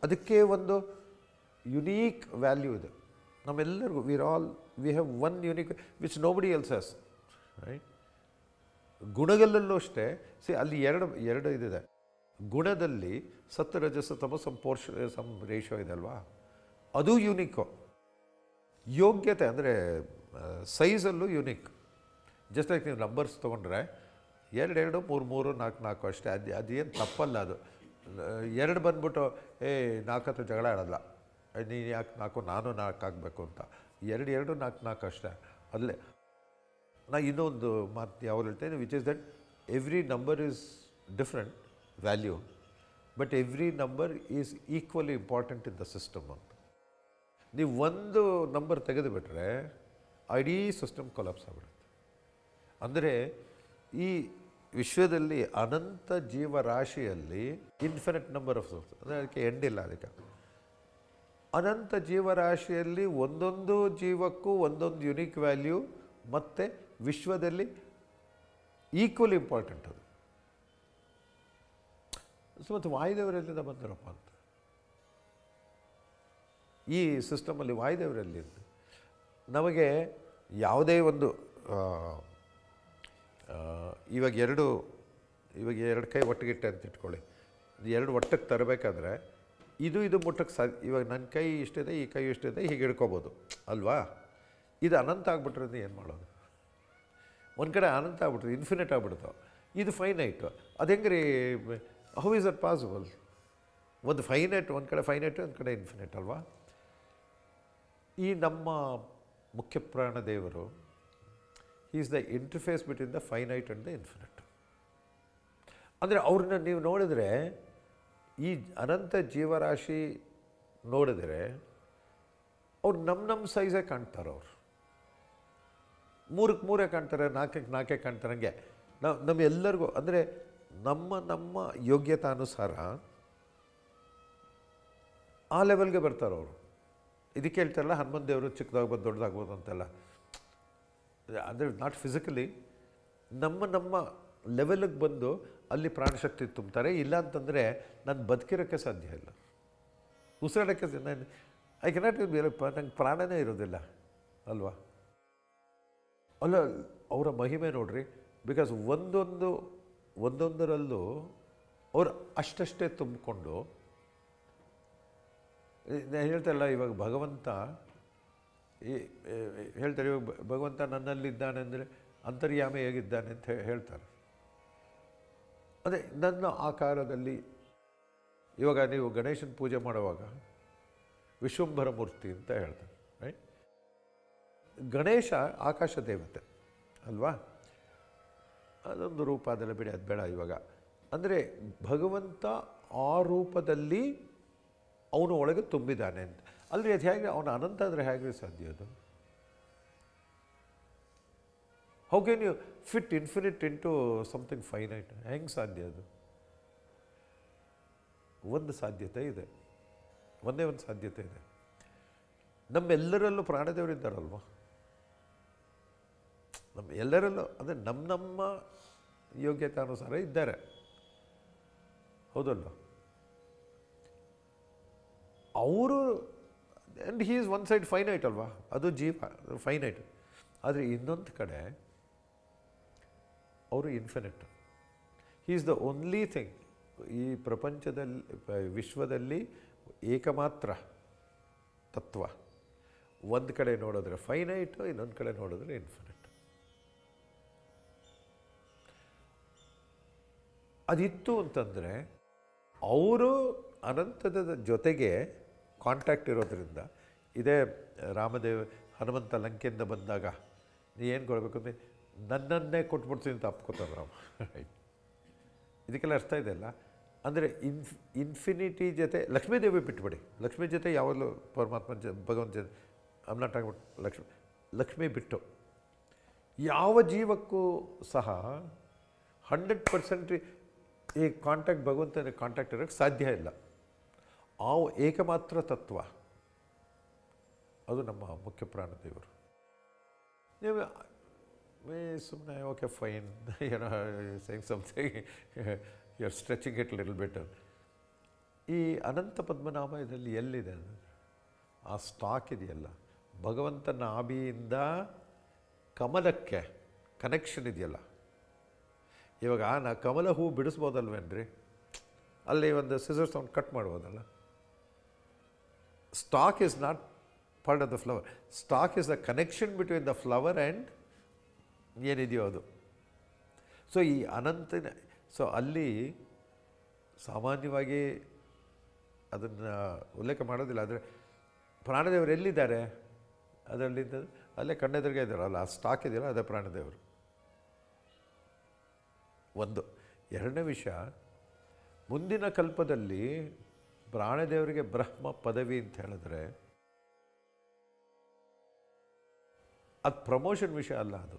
ಅದಕ್ಕೆ ಒಂದು ಯುನೀಕ್ ವ್ಯಾಲ್ಯೂ ಇದೆ. ನಮ್ಮೆಲ್ಲರಿಗೂ we have one unique which nobody else has, right? ಗುಣಗಳಲ್ಲೂ ಅಷ್ಟೇ. ಅಲ್ಲಿ ಎರಡು ಇದಿದೆ. ಗುಣದಲ್ಲಿ ಸತ್ವ ರಜಸ ತಮ ಸಮ್ ರೇಷೋ ಇದೆ ಅಲ್ವಾ, ಅದು ಯೂನಿಕ್ಕು. ಯೋಗ್ಯತೆ ಅಂದರೆ ಸೈಜಲ್ಲೂ ಯೂನಿಕ್. ಜಸ್ಟ್ ಲೈಕ್ ನೀವು ನಂಬರ್ಸ್ ತೊಗೊಂಡ್ರೆ 2 2 3 3 4 4 ಅಷ್ಟೇ. ಅದೇನು ತಪ್ಪಲ್ಲ. ಅದು 2 ಬಂದ್ಬಿಟ್ಟು 4 ಹತ್ರ ಜಗಳ ಆಡೋಲ್ಲ, ನೀನು ಯಾಕೆ 4 ನಾನು 4 ಆಗಬೇಕು ಅಂತ. 2 2 4 4 ಅಷ್ಟೇ. ಅಲ್ಲೇ ನಾ ಇನ್ನೊಂದು ಮಾತು ಯಾವಾಗ ಹೇಳ್ತೇನೆ, which is that every number is different value, but every number is equally important in the system ಅಂತ. ನೀವು ಒಂದು ನಂಬರ್ ತೆಗೆದುಬಿಟ್ರೆ ಇಡೀ ಸಿಸ್ಟಮ್ ಕೊಲಾಪ್ಸ್ ಆಗಿಬಿಡುತ್ತೆ. ಅಂದರೆ ಈ ವಿಶ್ವದಲ್ಲಿ ಅನಂತ ಜೀವರಾಶಿಯಲ್ಲಿ ಇನ್ಫಿನಿಟ್ ನಂಬರ್ ಆಫ್ ಸೋರ್ಸ್, ಅಂದರೆ ಅದಕ್ಕೆ ಎಂಡಿಲ್ಲ. ಅದಕ್ಕೆ ಅನಂತ ಜೀವರಾಶಿಯಲ್ಲಿ ಒಂದೊಂದು ಜೀವಕ್ಕೂ ಒಂದೊಂದು ಯುನೀಕ್ ವ್ಯಾಲ್ಯೂ, ಮತ್ತು ವಿಶ್ವದಲ್ಲಿ ಈಕ್ವಲಿ ಇಂಪಾರ್ಟೆಂಟ್ ಅದು. ಸೊ ಮತ್ತು ವಾಯುದೇವರೆಲ್ಲಿಂದ ಬಂದರಪ್ಪ ಅಂತ, ಈ ಸಿಸ್ಟಮಲ್ಲಿ ವಾಯುದೇವರಲ್ಲಿ ನಮಗೆ ಯಾವುದೇ ಒಂದು ಇವಾಗ ಎರಡು ಕೈ ಒಟ್ಟಿಗಿಟ್ಟೆ ಅಂತ ಇಟ್ಕೊಳ್ಳಿ. 2 ಒಟ್ಟಿಗೆ ತರಬೇಕಾದ್ರೆ ಇದು ಮುಟ್ಟಕ್ಕೆ ಇವಾಗ ನನ್ನ ಕೈ ಇಷ್ಟಿದೆ, ಈ ಕೈ ಇಷ್ಟಿದೆ, ಹೀಗೆ ಹಿಡ್ಕೋಬೋದು ಅಲ್ವಾ? ಇದು ಅನಂತ ಆಗ್ಬಿಟ್ರೆ ಏನು ಮಾಡೋದು? ಒಂದು ಕಡೆ ಅನಂತ ಆಗ್ಬಿಟ್ರೆ ಇನ್ಫಿನಿಟ್ ಆಗ್ಬಿಡ್ತಾವೆ, ಇದು ಫೈನೈಟು. ಅದು ಹೆಂಗೆ ರೀ? How is that possible? ಒಂದು ಫೈನೈಟ್ ಒಂದು ಕಡೆ ಫೈನೈಟು, ಒಂದು ಕಡೆ ಇನ್ಫಿನಿಟ್ ಅಲ್ವಾ? ಈ ನಮ್ಮ ಮುಖ್ಯ ಪ್ರಾಣದೇವರು is the interface between the finite and the infinite. ಅಂದರೆ ಅವ್ರನ್ನ ನೀವು ನೋಡಿದ್ರೆ, ಈ ಅನಂತ ಜೀವರಾಶಿ ನೋಡಿದರೆ ಅವ್ರು ನಮ್ಮ ಸೈಜೇ ಕಾಣ್ತಾರೆ. ಅವರು 3ಕ್ಕೆ 3 ಕಾಣ್ತಾರೆ, 4ಕ್ಕೆ 4 ಕಾಣ್ತಾರೆ. ಹಂಗೆ ನಮ್ಮೆಲ್ಲರಿಗೂ ಅಂದರೆ ನಮ್ಮ ಯೋಗ್ಯತಾನುಸಾರ ಆ ಲೆವೆಲ್ಗೆ ಬರ್ತಾರೆ ಅವರು. ಇದಕ್ಕೆ ಹೇಳ್ತಾರಲ್ಲ, ಹನುಮಂತ ದೇವರು ಚಿಕ್ಕದಾಗ್ಬೋದು ದೊಡ್ಡದಾಗ್ಬೋದು ಅಂತೆಲ್ಲ. ಅಂದರೆ ನಾಟ್ ಫಿಸಿಕಲಿ, ನಮ್ಮ ಲೆವೆಲಿಗೆ ಬಂದು ಅಲ್ಲಿ ಪ್ರಾಣಶಕ್ತಿ ತುಂಬ್ತಾರೆ. ಇಲ್ಲ ಅಂತಂದರೆ ನಾನು ಬದುಕಿರೋಕ್ಕೆ ಸಾಧ್ಯ ಇಲ್ಲ, ಉಸಿರಾಡೋಕ್ಕೆ ನಾನು ಐ ಕೆನಾಟ್ ನಂಗೆ ಪ್ರಾಣನೇ ಇರೋದಿಲ್ಲ ಅಲ್ವಾ? ಅಲ್ಲ, ಅವರ ಮಹಿಮೆ ನೋಡ್ರಿ. ಬಿಕಾಸ್ ಒಂದೊಂದರಲ್ಲೂ ಅವರು ಅಷ್ಟೇ ತುಂಬಿಕೊಂಡು ಹೇಳ್ತಾರಲ್ಲ. ಇವಾಗ ಭಗವಂತ ಹೇಳ್ತಾರೆ, ಇವಾಗ ಭಗವಂತ ನನ್ನಲ್ಲಿದ್ದಾನೆ ಅಂದರೆ ಅಂತರ್ಯಾಮಿ ಹೇಗಿದ್ದಾನೆ ಅಂತ ಹೇಳ್ತಾರೆ. ಅದೇ ನನ್ನ ಆಕಾರದಲ್ಲಿ. ಇವಾಗ ನೀವು ಗಣೇಶನ ಪೂಜೆ ಮಾಡುವಾಗ ವಿಶ್ವಂಭರ ಮೂರ್ತಿ ಅಂತ ಹೇಳ್ತಾರೆ, ರೈಟ್? ಗಣೇಶ ಆಕಾಶ ದೇವತೆ ಅಲ್ವಾ? ಅದೊಂದು ರೂಪ, ಅದೆಲ್ಲ ಬಿಡಿ, ಅದು ಬೇಡ ಇವಾಗ. ಅಂದರೆ ಭಗವಂತ ಆ ರೂಪದಲ್ಲಿ ಅವನು ಒಳಗೆ ತುಂಬಿದ್ದಾನೆ ಅಂತ. ಅಲ್ಲರಿ ಅದು ಹೇಗೆ ಅವನು ಅನಂತ ಆದರೆ ಹೇಗೆ ಸಾಧ್ಯ ಅದು? How can you fit infinite into something finite? ಹೆಂಗೆ ಸಾಧ್ಯ ಅದು? ಒಂದು ಸಾಧ್ಯತೆ ಇದೆ, ಒಂದೇ ಒಂದು ಸಾಧ್ಯತೆ ಇದೆ. ನಮ್ಮೆಲ್ಲರಲ್ಲೂ ಪ್ರಾಣದೇವರಿದ್ದಾರಲ್ವ? ನಮ್ಮ ಎಲ್ಲರಲ್ಲೂ ಅಂದರೆ ನಮ್ಮ ಯೋಗ್ಯತಾನುಸಾರ ಇದ್ದಾರೆ, ಹೌದಲ್ಲ? ಅವರು and he is one side finite ಅಲ್ವಾ, ಅದು ಜೀವ ಫೈನೈಟ್. ಆದರೆ ಇನ್ನೊಂದು ಕಡೆ ಅವರು infinite. He is the only thing ಈ ಪ್ರಪಂಚದಲ್ಲಿ ವಿಶ್ವದಲ್ಲಿ ಏಕಮಾತ್ರ ತತ್ವ. ಒಂದು ಕಡೆ ನೋಡಿದ್ರೆ ಫೈನೈಟು, ಇನ್ನೊಂದು ಕಡೆ ನೋಡಿದ್ರೆ ಇನ್ಫಿನಿಟ್. ಅದಿತ್ತು ಅಂತಂದರೆ ಅವರು ಅನಂತದ ಜೊತೆಗೆ ಕಾಂಟ್ಯಾಕ್ಟ್ ಇರೋದ್ರಿಂದ, ಇದೇ ರಾಮದೇವ್ ಹನುಮಂತ ಲಂಕೆಯಿಂದ ಬಂದಾಗ ನೀ ಏನು ಕೊಡಬೇಕು ಅಂದರೆ ನನ್ನನ್ನೇ ಕೊಟ್ಬಿಡ್ತೀನಿ ಅಂತ ಅಪ್ಕೋತಾರೆ ರಾಮ. ರೈಟ್, ಇದಕ್ಕೆಲ್ಲ ಅರ್ಥ ಇದೆ ಅಲ್ಲ. ಅಂದರೆ ಇನ್ಫಿನಿಟಿ ಜೊತೆ ಲಕ್ಷ್ಮೀದೇವಿ ಬಿಟ್ಬಿಡಿ, ಲಕ್ಷ್ಮೀ ಜೊತೆ ಯಾವಾಗಲೂ ಪರಮಾತ್ಮ ಭಗವಂತ ಜೊತೆ I'm not talking about Lakshmi ಬಿಟ್ಟು ಯಾವ ಜೀವಕ್ಕೂ ಸಹ 100% ಈ ಕಾಂಟ್ಯಾಕ್ಟ್ ಭಗವಂತನ ಕಾಂಟ್ಯಾಕ್ಟ್ ಇರೋಕ್ಕೆ ಸಾಧ್ಯ ಇಲ್ಲ. ಆ ಏಕಮಾತ್ರ ತತ್ವ ಅದು ನಮ್ಮ ಮುಖ್ಯ ಪ್ರಾಣದೇವರು. ನೀವು ಸುಮ್ಮನೆ ಓಕೆ ಫೈನ್ ಏನೋ saying something you are stretching it little better. ಈ ಅನಂತ ಪದ್ಮನಾಭ ಇದರಲ್ಲಿ ಎಲ್ಲಿದೆ ಆ ಸ್ಟಾಕ್ ಇದೆಯಲ್ಲ, ಭಗವಂತನ ನಾಭಿಯಿಂದ ಕಮಲಕ್ಕೆ ಕನೆಕ್ಷನ್ ಇದೆಯಲ್ಲ. ಇವಾಗ ನಾ ಕಮಲ ಹೂ ಬಿಡಿಸ್ಬೋದಲ್ವೇನ್ರಿ, ಅಲ್ಲಿ ಒಂದು ಸಿಸರ್ಸ್ ತೊಗೊಂಡು ಕಟ್ ಮಾಡ್ಬೋದಲ್ಲ. Stock is not part of the flower. Stock is the connection between the flower and ಏನಿದೆಯೋ ಅದು. ಸೊ ಈ ಅನಂತನ, ಸೊ ಅಲ್ಲಿ ಸಾಮಾನ್ಯವಾಗಿ ಅದನ್ನು ಉಲ್ಲೇಖ ಮಾಡೋದಿಲ್ಲ. ಆದರೆ ಪ್ರಾಣದೇವರು ಎಲ್ಲಿದ್ದಾರೆ ಅದರಲ್ಲಿದ್ದ ಅಲ್ಲೇ ಕಣ್ಣೆದುರಿಗೆ ಇದ್ದಾರಲ್ಲ, ಆ ಸ್ಟಾಕ್ ಇದೆಯಲ್ಲ ಅದೇ ಪ್ರಾಣದೇವರು. ಒಂದು. ಎರಡನೇ ವಿಷಯ, ಮುಂದಿನ ಕಲ್ಪದಲ್ಲಿ ಪ್ರಾಣದೇವರಿಗೆ ಬ್ರಹ್ಮ ಪದವಿ ಅಂತ ಹೇಳಿದ್ರೆ ಅದು ಪ್ರಮೋಷನ್ ವಿಷಯ ಅಲ್ಲ. ಅದು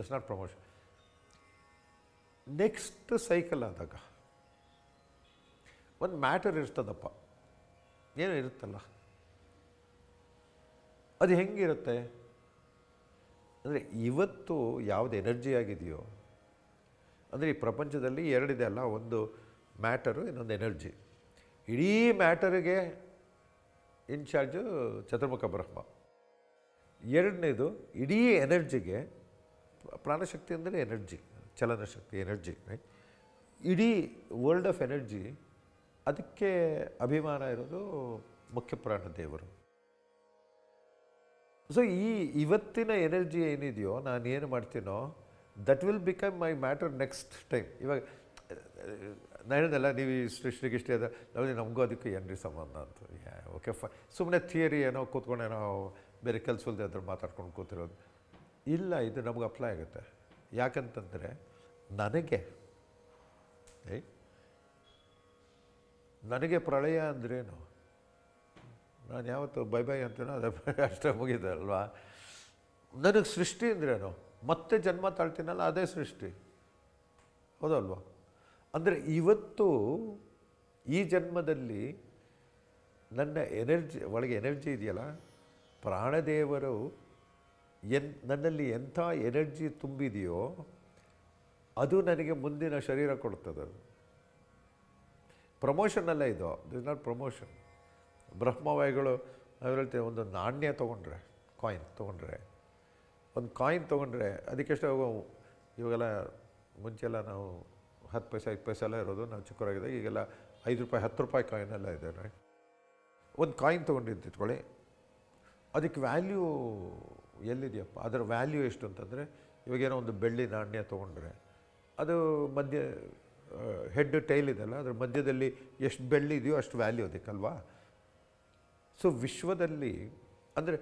is not promotion. Next cycle ಆದಾಗ ಒಂದು ಮ್ಯಾಟರ್ ಇರ್ತದಪ್ಪ, ಏನೋ ಇರುತ್ತಲ್ಲ, ಅದು ಹೆಂಗಿರುತ್ತೆ ಅಂದರೆ ಇವತ್ತು ಯಾವುದು ಎನರ್ಜಿ ಆಗಿದೆಯೋ, ಅಂದರೆ ಈ ಪ್ರಪಂಚದಲ್ಲಿ ಎರಡಿದೆ ಅಲ್ಲ, ಒಂದು ಮ್ಯಾಟರು, ಇನ್ನೊಂದು ಎನರ್ಜಿ. ಇಡೀ ಮ್ಯಾಟರಿಗೆ ಇನ್ಚಾರ್ಜು ಚತುರ್ಮುಖ ಬ್ರಹ್ಮ. ಎರಡನೇದು ಇಡೀ ಎನರ್ಜಿಗೆ, ಪ್ರಾಣಶಕ್ತಿ ಅಂದರೆ ಎನರ್ಜಿ, ಚಲನಶಕ್ತಿ ಎನರ್ಜಿ. ಇಡೀ ವರ್ಲ್ಡ್ ಆಫ್ ಎನರ್ಜಿ ಅದಕ್ಕೆ ಅಭಿಮಾನ ಇರೋದು ಮುಖ್ಯ ಪ್ರಾಣದೇವರು. ಸೊ ಈ ಇವತ್ತಿನ ಎನರ್ಜಿ ಏನಿದೆಯೋ, ನಾನು ಏನು ಮಾಡ್ತೀನೋ that will become my matter next time. ಇವಾಗ ನಾನು ಹೇಳಿದಲ್ಲ, ನೀವು ಸೃಷ್ಟಿಗಿಷ್ಟೇ ಅದ ನಮಗೂ ಅದಕ್ಕೆ ಏನ್ರಿ ಸಂಬಂಧ ಅಂತ. ಓಕೆ ಸುಮ್ಮನೆ ಥಿಯರಿ ಏನೋ ಕೂತ್ಕೊಂಡೇನೋ ಬೇರೆ ಕೆಲಸಲ್ದೆ ಅದ್ರ ಮಾತಾಡ್ಕೊಂಡು ಕೂತಿರೋದು ಇಲ್ಲ. ಇದು ನಮ್ಗೆ ಅಪ್ಲೈ ಆಗುತ್ತೆ. ಯಾಕಂತಂದರೆ ನನಗೆ ಪ್ರಳಯ ಅಂದ್ರೇನು, ನಾನು ಯಾವತ್ತು ಬೈ ಬೈ ಅಂತೇನೋ ಅದೇ ಅಷ್ಟೇ ಮುಗಿದೆ ಅಲ್ವಾ. ನನಗೆ ಸೃಷ್ಟಿ ಅಂದ್ರೇನು, ಮತ್ತೆ ಜನ್ಮ ತಾಳ್ತೀನಲ್ಲ ಅದೇ ಸೃಷ್ಟಿ, ಹೌದಲ್ವಾ. ಅಂದರೆ ಇವತ್ತು ಈ ಜನ್ಮದಲ್ಲಿ ನನ್ನ ಎನರ್ಜಿ ಒಳಗೆ ಎನರ್ಜಿ ಇದೆಯಲ್ಲ, ಪ್ರಾಣದೇವರು ನನ್ನಲ್ಲಿ ಎಂಥ ಎನರ್ಜಿ ತುಂಬಿದೆಯೋ ಅದು ನನಗೆ ಮುಂದಿನ ಶರೀರ ಕೊಡ್ತದೆ. ಅದು ಪ್ರಮೋಷನ್ ಅಲ್ಲ, ಇದು ಇಸ್ ನಾಟ್ ಪ್ರಮೋಷನ್. ಬ್ರಹ್ಮವಾಯುಗಳು ನಾವು ಹೇಳ್ತೇವೆ, ಒಂದು ನಾಣ್ಯ ತೊಗೊಂಡ್ರೆ, ಕಾಯಿನ್ ತೊಗೊಂಡ್ರೆ, ಒಂದು ಕಾಯಿನ್ ತೊಗೊಂಡ್ರೆ ಅದಕ್ಕೆಷ್ಟು, ಇವಾಗೆಲ್ಲ ಮುಂಚೆಲ್ಲ ನಾವು 10 ಪೈಸೆ 5 ಪೈಸೆ ಎಲ್ಲ ಇರೋದು, ನಾವು ಚಿಕ್ಕವರಾಗಿದ್ದಾಗ. ಈಗೆಲ್ಲ 5 ರೂಪಾಯಿ 10 ರೂಪಾಯಿ ಕಾಯಿನೆಲ್ಲ ಇದೆ. ರೈಟ್, ಒಂದು ಕಾಯಿನ್ ತೊಗೊಂಡಿದ್ದಿಟ್ಕೊಳ್ಳಿ, ಅದಕ್ಕೆ ವ್ಯಾಲ್ಯೂ ಎಲ್ಲಿದೆಯಪ್ಪ, ಅದರ ವ್ಯಾಲ್ಯೂ ಎಷ್ಟು ಅಂತಂದರೆ, ಇವಾಗೇನೋ ಒಂದು ಬೆಳ್ಳಿ ನಾಣ್ಯ ತೊಗೊಂಡ್ರೆ ಅದು ಮಧ್ಯ ಹೆಡ್ ಟೈಲ್ ಇದೆಯಲ್ಲ, ಅದ್ರ ಮಧ್ಯದಲ್ಲಿ ಎಷ್ಟು ಬೆಳ್ಳಿ ಇದೆಯೋ ಅಷ್ಟು ವ್ಯಾಲ್ಯೂ ಅದಕ್ಕಲ್ವಾ. ಸೊ ವಿಶ್ವದಲ್ಲಿ ಅಂದರೆ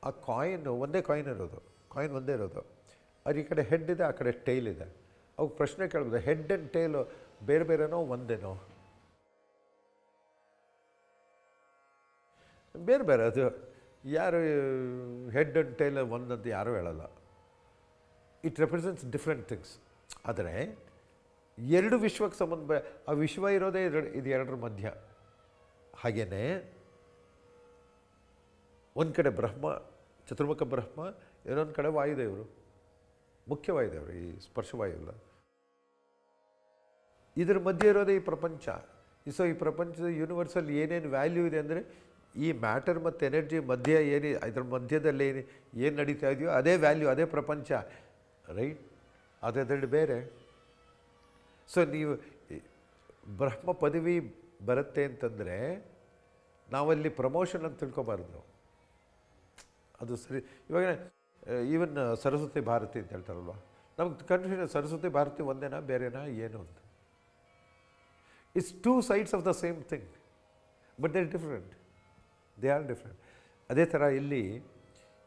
ಆ ಕಾಯಿನ್ ಒಂದೇ ಕಾಯಿನ್ ಇರೋದು, ಕಾಯಿನ್ ಒಂದೇ ಇರೋದು, ಅದು ಈ ಕಡೆ ಹೆಡ್ ಇದೆ, ಆ ಕಡೆ ಟೈಲ್ ಇದೆ. ಅವು ಪ್ರಶ್ನೆ ಕೇಳ್ಬೋದು, ಹೆಡ್ ಆ್ಯಂಡ್ ಟೈಲು ಬೇರೆ ಬೇರೆನೋ ಒಂದೇನೋ? ಬೇರೆ ಬೇರೆ. ಅದು ಯಾರು ಹೆಡ್ ಆ್ಯಂಡ್ ಟೈಲ್ ಒಂದಂತ ಯಾರೂ ಹೇಳಲ್ಲ. It represents different things. ಆದರೆ ಎರಡು ವಿಶ್ವಕ್ಕೆ ಸಂಬಂಧ, ಆ ವಿಶ್ವ ಇರೋದೇ ಇದು ಎರಡರ ಮಧ್ಯ. ಹಾಗೆಯೇ ಒಂದು ಕಡೆ ಬ್ರಹ್ಮ, ಚತುರ್ಮುಖ ಬ್ರಹ್ಮ, ಇನ್ನೊಂದು ಕಡೆ ವಾಯುದೇವರು, ಮುಖ್ಯ ವಾಯುದೇವರು, ಈ ಸ್ಪರ್ಶವಾಯು ಇಲ್ಲ, ಇದರ ಮಧ್ಯೆ ಇರೋದೇ ಈ ಪ್ರಪಂಚ. ಸೊ ಈ ಪ್ರಪಂಚದ ಯೂನಿವರ್ಸಲ್ಲಿ ಏನೇನು ವ್ಯಾಲ್ಯೂ ಇದೆ ಅಂದರೆ ಈ ಮ್ಯಾಟರ್ ಮತ್ತು ಎನರ್ಜಿ ಮಧ್ಯೆ ಇದ್ರ ಮಧ್ಯದಲ್ಲಿ ಏನು ನಡೀತಾ ಇದೆಯೋ ಅದೇ ವ್ಯಾಲ್ಯೂ, ಅದೇ ಪ್ರಪಂಚ, ರೈಟ್? ಅದರಲ್ಲಿ ಬೇರೆ. ಸೊ ನೀವು ಬ್ರಹ್ಮ ಪದವಿ ಬರುತ್ತೆ ಅಂತಂದರೆ ನಾವಲ್ಲಿ ಪ್ರಮೋಷನ್ ಅಂತ ತಿಳ್ಕೊಬಾರ್ದು. ಅದು ಸರಿ. ಇವಾಗ ಈವನ್ ಸರಸ್ವತಿ ಭಾರತಿ ಅಂತ ಹೇಳ್ತಾರಲ್ವ, ನಮ್ಗೆ ಕನ್ಫ್ಯೂಷನ್, ಸರಸ್ವತಿ ಭಾರತಿ ಒಂದೇನಾ ಬೇರೆನಾ ಏನು ಅಂತ. It's two sides of the same thing, but they are different. ಅದೇ ಥರ ಇಲ್ಲಿ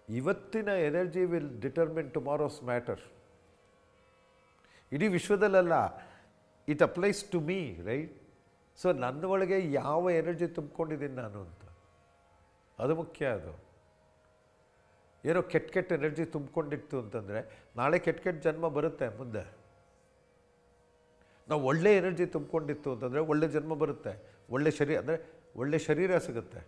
ಇವತ್ತಿನ energy will determine tomorrow's matter. ಇಡೀ ವಿಶ್ವದಲ್ಲ, it applies to me, right? So ನನ್ನ ಒಳಗೆ ಯಾವ ಎನರ್ಜಿ ತುಂಬಿಕೊಂಡಿದ್ದೀನಿ ನಾನು ಅಂತ, ಅದು ಮುಖ್ಯ. ಅದು ಏನೋ ಕೆಟ್ಟ ಎನರ್ಜಿ ತುಂಬಿಕೊಂಡಿತ್ತು ಅಂತಂದರೆ ನಾಳೆ ಕೆಟ್ಟ ಜನ್ಮ ಬರುತ್ತೆ ಮುಂದೆ. ನಾವು ಒಳ್ಳೆ ಎನರ್ಜಿ ತುಂಬಿಕೊಂಡಿತ್ತು ಅಂತಂದರೆ ಒಳ್ಳೆ ಜನ್ಮ ಬರುತ್ತೆ, ಒಳ್ಳೆ ಶರೀರ ಅಂದರೆ ಒಳ್ಳೆ ಶರೀರ ಸಿಗುತ್ತೆ,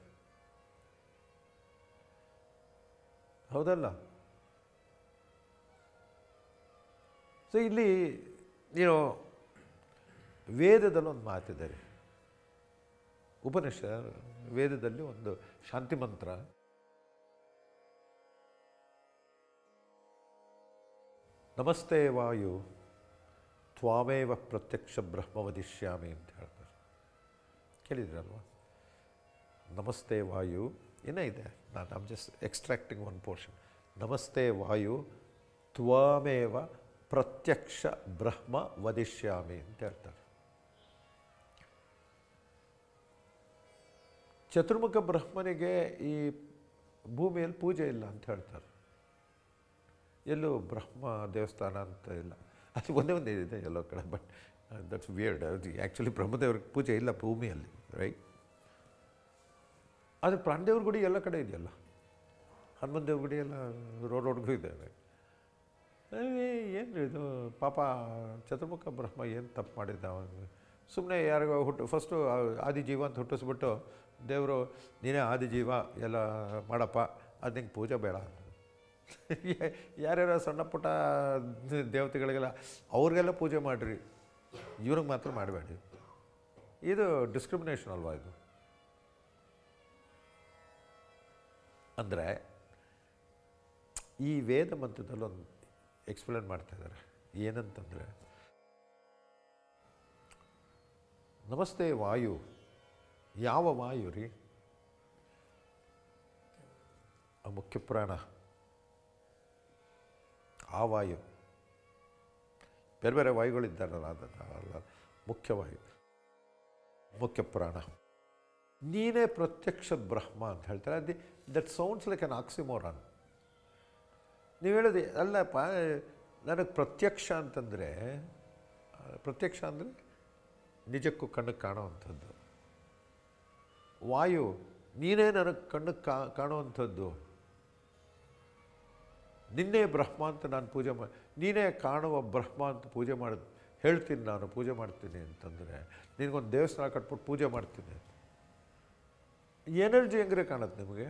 ಹೌದಲ್ಲ? ಸೊ ಇಲ್ಲಿ ವೇದದಲ್ಲಿ ಒಂದು ಮಾತಿದೆ ರೀ, ಉಪನಿಷತ್ ವೇದದಲ್ಲಿ ಒಂದು ಶಾಂತಿ ಮಂತ್ರ, ನಮಸ್ತೆ ವಾಯು ತ್ವಾಮೇವ ಪ್ರತ್ಯಕ್ಷ ಬ್ರಹ್ಮ ವದಿಷ್ಯಾಮಿ ಅಂತ ಹೇಳ್ತಾರೆ. ಕೇಳಿದ್ರಲ್ವ? ನಮಸ್ತೆ ವಾಯು ಏನೇ ಇದೆ, I'm just extracting one portion. ನಮಸ್ತೆ ವಾಯು ತ್ವಾಮೇವ ಪ್ರತ್ಯಕ್ಷ ಬ್ರಹ್ಮ ವದಿಷ್ಯಾಮಿ ಅಂತ ಹೇಳ್ತಾರೆ. ಚತುರ್ಮುಖ ಬ್ರಹ್ಮನಿಗೆ ಈ ಭೂಮಿಯಲ್ಲಿ ಪೂಜೆ ಇಲ್ಲ ಅಂತ ಹೇಳ್ತಾರೆ. ಎಲ್ಲೂ ಬ್ರಹ್ಮ ದೇವಸ್ಥಾನ ಅಂತ ಇಲ್ಲ, ಅದು ಒಂದೇ ಇದೆ ಎಲ್ಲೋ ಕಡೆ. But that's weird. ಅದು ಆ್ಯಕ್ಚುಲಿ ಬ್ರಹ್ಮದೇವ್ರಿಗೆ ಪೂಜೆ ಇಲ್ಲ ಭೂಮಿಯಲ್ಲಿ, ರೈಟ್? ಆದರೆ ಪ್ರಾಣದೇವ್ರ ಗುಡಿ ಎಲ್ಲ ಕಡೆ ಇದೆಯಲ್ಲ, ಹನುಮಂತ ದೇವ್ರ ಗುಡಿ ಎಲ್ಲ ರೋಡ್ಗೂ ಇದೆ. ಏನು ಇದು ಪಾಪ ಚತುರ್ಮುಖ ಬ್ರಹ್ಮ ಏನು ತಪ್ಪು ಮಾಡಿದ್ದ? ಸುಮ್ಮನೆ ಯಾರಿಗೋ ಫಸ್ಟು ಆದಿಜೀವ ಅಂತ ಹುಟ್ಟಿಸ್ಬಿಟ್ಟು ದೇವರು ನೀನೇ ಆದಿಜೀವ ಎಲ್ಲ ಮಾಡಪ್ಪ, ಅದು ನಿಂಗೆ ಪೂಜೆ ಬೇಡ ಅಂತ. ಯಾರ್ಯಾರೋ ಸಣ್ಣ ಪುಟ್ಟ ದೇವತೆಗಳಿಗೆಲ್ಲ ಅವ್ರಿಗೆಲ್ಲ ಪೂಜೆ ಮಾಡಿರಿ, ಇವ್ರಿಗೆ ಮಾತ್ರ ಮಾಡಬೇಡಿ. ಇದು ಡಿಸ್ಕ್ರಿಮಿನೇಷನ್ ಅಲ್ವಾ ಇದು? ಅಂದರೆ ಈ ವೇದ ಮಂತ್ರದಲ್ಲಿ ಒಂದು ಎಕ್ಸ್ಪ್ಲೇನ್ ಮಾಡ್ತಾಯಿದ್ದಾರೆ. ಏನಂತಂದರೆ, ನಮಸ್ತೆ ವಾಯು, ಯಾವ ವಾಯು ರೀ? ಆ ಮುಖ್ಯ ಪ್ರಾಣ, ಆ ವಾಯು. ಬೇರೆ ಬೇರೆ ವಾಯುಗಳಿದ್ದಾರಲ್ಲ, ಅದಲ್ಲ ಮುಖ್ಯವಾಯು, ಮುಖ್ಯ ಪ್ರಾಣ. ನೀನೇ ಪ್ರತ್ಯಕ್ಷ ಬ್ರಹ್ಮ ಅಂತ ಹೇಳ್ತಾರೆ. That sounds like an oxymoron. ನೀವು ಹೇಳೋದು ಅಲ್ಲಪ್ಪ, ನನಗೆ ಪ್ರತ್ಯಕ್ಷ ಅಂತಂದರೆ, ಪ್ರತ್ಯಕ್ಷ ಅಂದರೆ ನಿಜಕ್ಕೂ ಕಣ್ಣಿಗೆ ಕಾಣುವಂಥದ್ದು. ವಾಯು, ನೀನೇ ನನಗೆ ಕಣ್ಣಿಗೆ ಕಾಣುವಂಥದ್ದು. ನಿನ್ನೆ ಬ್ರಹ್ಮ ಅಂತ ನಾನು ಪೂಜೆ ನೀನೇ ಕಾಣುವ ಬ್ರಹ್ಮ ಅಂತ ಪೂಜೆ ಹೇಳ್ತೀನಿ, ನಾನು ಪೂಜೆ ಮಾಡ್ತೀನಿ ಅಂತಂದರೆ ನಿನಗೊಂದು ದೇವಸ್ಥಾನ ಕಟ್ಬಿಟ್ಟು ಪೂಜೆ ಮಾಡ್ತೀನಿ. ಎನರ್ಜಿ ಹೆಂಗ್ರೆ ಕಾಣುತ್ತೆ ನಿಮಗೆ?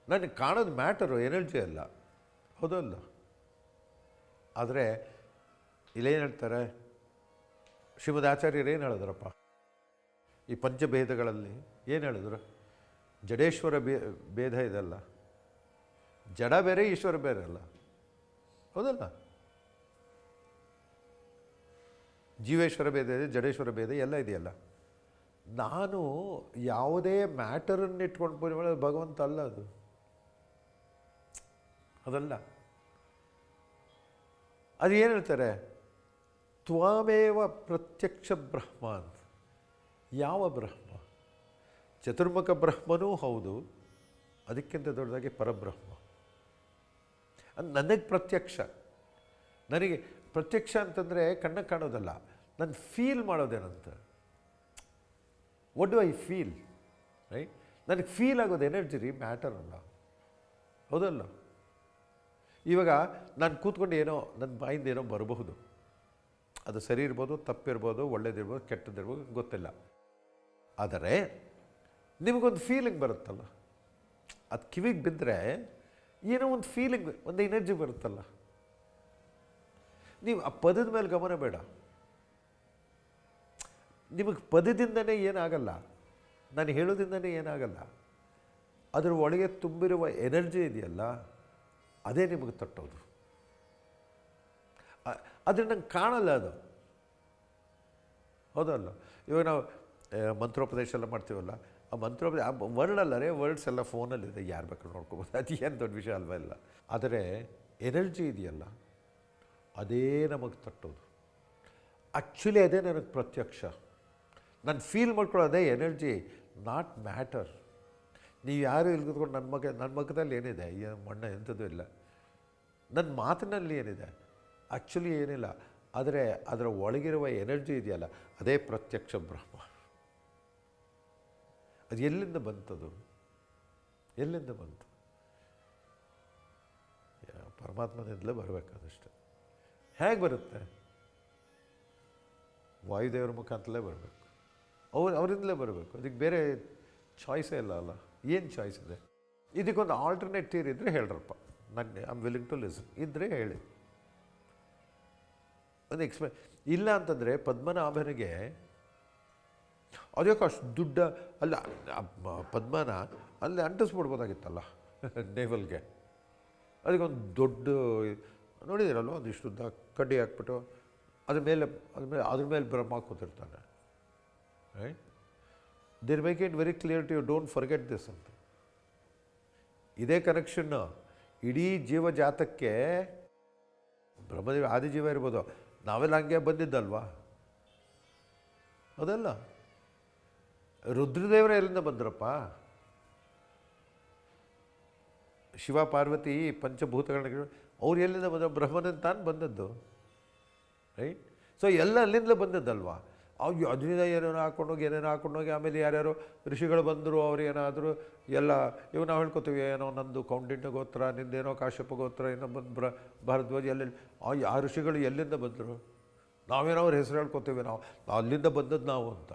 ನನಗೆ ಕಾಣೋದು ಮ್ಯಾಟರು, ಎನರ್ಜಿ ಅಲ್ಲ, ಹೌದಲ್ಲ? ಆದರೆ ಇಲ್ಲೇನು ಹೇಳ್ತಾರೆ, ಶ್ರೀಮದ್ ಆಚಾರ್ಯರು ಏನು ಹೇಳಿದ್ರಪ್ಪ ಈ ಪಂಚಭೇದಗಳಲ್ಲಿ? ಏನು ಹೇಳಿದ್ರು? ಜಡೇಶ್ವರ ಭೇದ ಇದಲ್ಲ, ಜಡ ಬೇರೆ ಈಶ್ವರ ಬೇರೆ ಅಲ್ಲ, ಹೌದಲ್ಲ? ಜೀವೇಶ್ವರ ಭೇದ ಇದೆ, ಜಡೇಶ್ವರ ಭೇದ ಎಲ್ಲ ಇದೆಯಲ್ಲ. ನಾನು ಯಾವುದೇ ಮ್ಯಾಟರನ್ನು ಇಟ್ಕೊಂಡು ಪೂಜೆ ಮಾಡೋದು ಭಗವಂತ ಅಲ್ಲ, ಅದಲ್ಲ. ಅದು ಏನು ಹೇಳ್ತಾರೆ? ತ್ವಾಮೇವ ಪ್ರತ್ಯಕ್ಷ ಬ್ರಹ್ಮ ಅಂತ. ಯಾವ ಬ್ರಹ್ಮ? ಚತುರ್ಮುಖ ಬ್ರಹ್ಮನೂ ಹೌದು, ಅದಕ್ಕಿಂತ ದೊಡ್ಡದಾಗಿ ಪರಬ್ರಹ್ಮ. ಅದು ನನಗೆ ಪ್ರತ್ಯಕ್ಷ. ನನಗೆ ಪ್ರತ್ಯಕ್ಷ ಅಂತಂದರೆ ಕಣ್ಣಕ್ಕೆ ಕಾಣೋದಲ್ಲ, ನಾನು ಫೀಲ್ ಮಾಡೋದೇನಂತ. What do I feel, right? ನನಗೆ ಫೀಲ್ ಆಗೋದು ಎನರ್ಜಿ ರೀ, ಮ್ಯಾಟರ್ ಅಲ್ಲ, ಹೌದಲ್ಲ? ಇವಾಗ ನಾನು ಕೂತ್ಕೊಂಡು ಏನೋ ನನ್ನ ಬಾಯಿಂದ ಏನೋ ಬರಬಹುದು, ಅದು ಸರಿ ಇರ್ಬೋದು, ತಪ್ಪಿರ್ಬೋದು, ಒಳ್ಳೇದಿರ್ಬೋದು, ಕೆಟ್ಟದಿರ್ಬೋದು, ಗೊತ್ತಿಲ್ಲ. ಆದರೆ ನಿಮಗೊಂದು ಫೀಲಿಂಗ್ ಬರುತ್ತಲ್ಲ, ಅದು ಕಿವಿಗೆ ಬಿದ್ದರೆ ಏನೋ ಒಂದು ಫೀಲಿಂಗ್, ಒಂದು ಎನರ್ಜಿ ಬರುತ್ತಲ್ಲ. ನೀವು ಆ ಪದದ ಮೇಲೆ ಗಮನ ಬೇಡ, ನಿಮಗೆ ಪದದಿಂದನೇ ಏನಾಗಲ್ಲ, ನಾನು ಹೇಳೋದಿಂದನೇ ಏನಾಗಲ್ಲ. ಅದರ ಒಳಗೆ ತುಂಬಿರುವ ಎನರ್ಜಿ ಇದೆಯಲ್ಲ, ಅದೇ ನಿಮಗೆ ತಟ್ಟೋದು. ಆದರೆ ನಂಗೆ ಕಾಣಲ್ಲ ಅದು, ಹೌದಲ್ಲ? ಇವಾಗ ನಾವು ಮಂತ್ರೋಪದೇಶ ಎಲ್ಲ ಮಾಡ್ತೀವಲ್ಲ, ಆ ಮಂತ್ರೋಪದೇಶ ವರ್ಡ್ ಅಲ್ಲ ರೇ, ವರ್ಡ್ಸ್ ಎಲ್ಲ ಫೋನಲ್ಲಿದೆ, ಯಾರು ಬೇಕಾದ್ರೂ ನೋಡ್ಕೋಬೋದು, ಅದು ಏನು ದೊಡ್ಡ ವಿಷಯ ಅಲ್ವಾ ಇಲ್ಲ. ಆದರೆ ಎನರ್ಜಿ ಇದೆಯಲ್ಲ, ಅದೇ ನಮಗೆ ತಟ್ಟೋದು. ಆ್ಯಕ್ಚುಲಿ ಅದೇ ನನಗೆ ಪ್ರತ್ಯಕ್ಷ. ನಾನು ಫೀಲ್ ಮಾಡ್ಕೊಳ್ಳೋದೇ ಎನರ್ಜಿ, ನಾಟ್ ಮ್ಯಾಟರ್. ನೀವು ಯಾರು ಇಲ್ಲಿ ಕೂತ್ಕೊಂಡು ನನ್ನ ಮಗದಲ್ಲಿ ಏನಿದೆ, ಮಣ್ಣ ಎಂಥದ್ದು ಇಲ್ಲ, ನನ್ನ ಮಾತಿನಲ್ಲಿ ಏನಿದೆ, ಆ್ಯಕ್ಚುಲಿ ಏನಿಲ್ಲ. ಆದರೆ ಅದರ ಒಳಗಿರುವ ಎನರ್ಜಿ ಇದೆಯಲ್ಲ, ಅದೇ ಪ್ರತ್ಯಕ್ಷ ಬ್ರಹ್ಮ. ಅದು ಎಲ್ಲಿಂದ ಬಂತದು? ಎಲ್ಲಿಂದ ಬಂತು? ಪರಮಾತ್ಮನಿಂದಲೇ ಬರಬೇಕಾದಷ್ಟೆ. ಹೇಗೆ ಬರುತ್ತೆ? ವಾಯುದೇವರ ಮುಖಾಂತಲೇ ಬರಬೇಕು, ಅವರಿಂದಲೇ ಬರಬೇಕು. ಅದಕ್ಕೆ ಬೇರೆ ಚಾಯ್ಸೇ ಇಲ್ಲ ಅಲ್ಲ. ಏನು ಚಾಯ್ಸ್ ಇದೆ? ಇದಕ್ಕೊಂದು ಆಲ್ಟರ್ನೇಟ್ ಥಿಯರಿ ಇದ್ದರೆ ಹೇಳ್ರಪ್ಪ, ನಾನು I am willing to listen. ಇದ್ದರೆ ಹೇಳಿ, ಒಂದು ಇಲ್ಲ ಅಂತಂದರೆ ಪದ್ಮನಾಭನಿಗೆ ಅದಕ್ಕೆ ಅಷ್ಟು ದುಡ್ಡ ಅಲ್ಲ, ಪದ್ಮನ ಅಲ್ಲಿ ಅಂಟಿಸ್ಬಿಡ್ಬೋದಾಗಿತ್ತಲ್ಲ ನೇವಲ್ಗೆ. ಅದಕ್ಕೊಂದು ದೊಡ್ಡ ನೋಡಿದಿರಲ್ವ, ಒಂದಿಷ್ಟು ಕಡ್ಡಿ ಹಾಕ್ಬಿಟ್ಟು ಅದ್ರ ಮೇಲೆ ಬ್ರಹ್ಮ ಕೂತಿರ್ತಾನೆ. Right? There make it very clear to you, don't forget this ಅಂತ. ಇದೇ ಕನೆಕ್ಷನ್ನು ಇಡೀ ಜೀವಜಾತಕ್ಕೆ. ಬ್ರಹ್ಮದೇವ ಆದಿಜೀವ ಇರ್ಬೋದು, ನಾವೆಲ್ಲ ಹಂಗೆ ಬಂದಿದ್ದಲ್ವಾ? ಅದಲ್ಲ. ರುದ್ರದೇವರೇ ಎಲ್ಲಿಂದ ಬಂದ್ರಪ್ಪ? ಶಿವ ಪಾರ್ವತಿ ಪಂಚಭೂತಗಳ ಅವ್ರು ಎಲ್ಲಿಂದ ಬಂದರು? ಬ್ರಹ್ಮನಿಂದ ತಾನು ಬಂದದ್ದು. ರೈಟ್? ಸೊ ಎಲ್ಲ ಅಲ್ಲಿಂದಲೇ ಬಂದದ್ದಲ್ವಾ? ಅವ್ರು ಅದರಿಂದ ಏನೇನೋ ಹಾಕ್ಕೊಂಡೋಗಿ ಆಮೇಲೆ ಯಾರ್ಯಾರೋ ಋಷಿಗಳು ಬಂದರು, ಅವ್ರು ಏನಾದರೂ ಎಲ್ಲ ಇವು ನಾವು ಹೇಳ್ಕೊತೀವಿ, ಏನೋ ನಂದು ಕೌಂಡಿನ್ಯ ಗೋತ್ರ, ನಿಂದೇನೋ ಕಾಶ್ಯಪ ಗೋತ್ರ, ಇನ್ನೊಬ್ಬಂದು ಭಾರದ್ವಾಜ, ಎಲ್ಲೆಲ್ಲಿ ಆ ಋಷಿಗಳು ಎಲ್ಲಿಂದ ಬಂದರು? ನಾವೇನೋ ಅವ್ರ ಹೆಸರು ಹೇಳ್ಕೊತೀವಿ, ನಾವು ಅಲ್ಲಿಂದ ಬಂದದ್ದು ನಾವು ಅಂತ.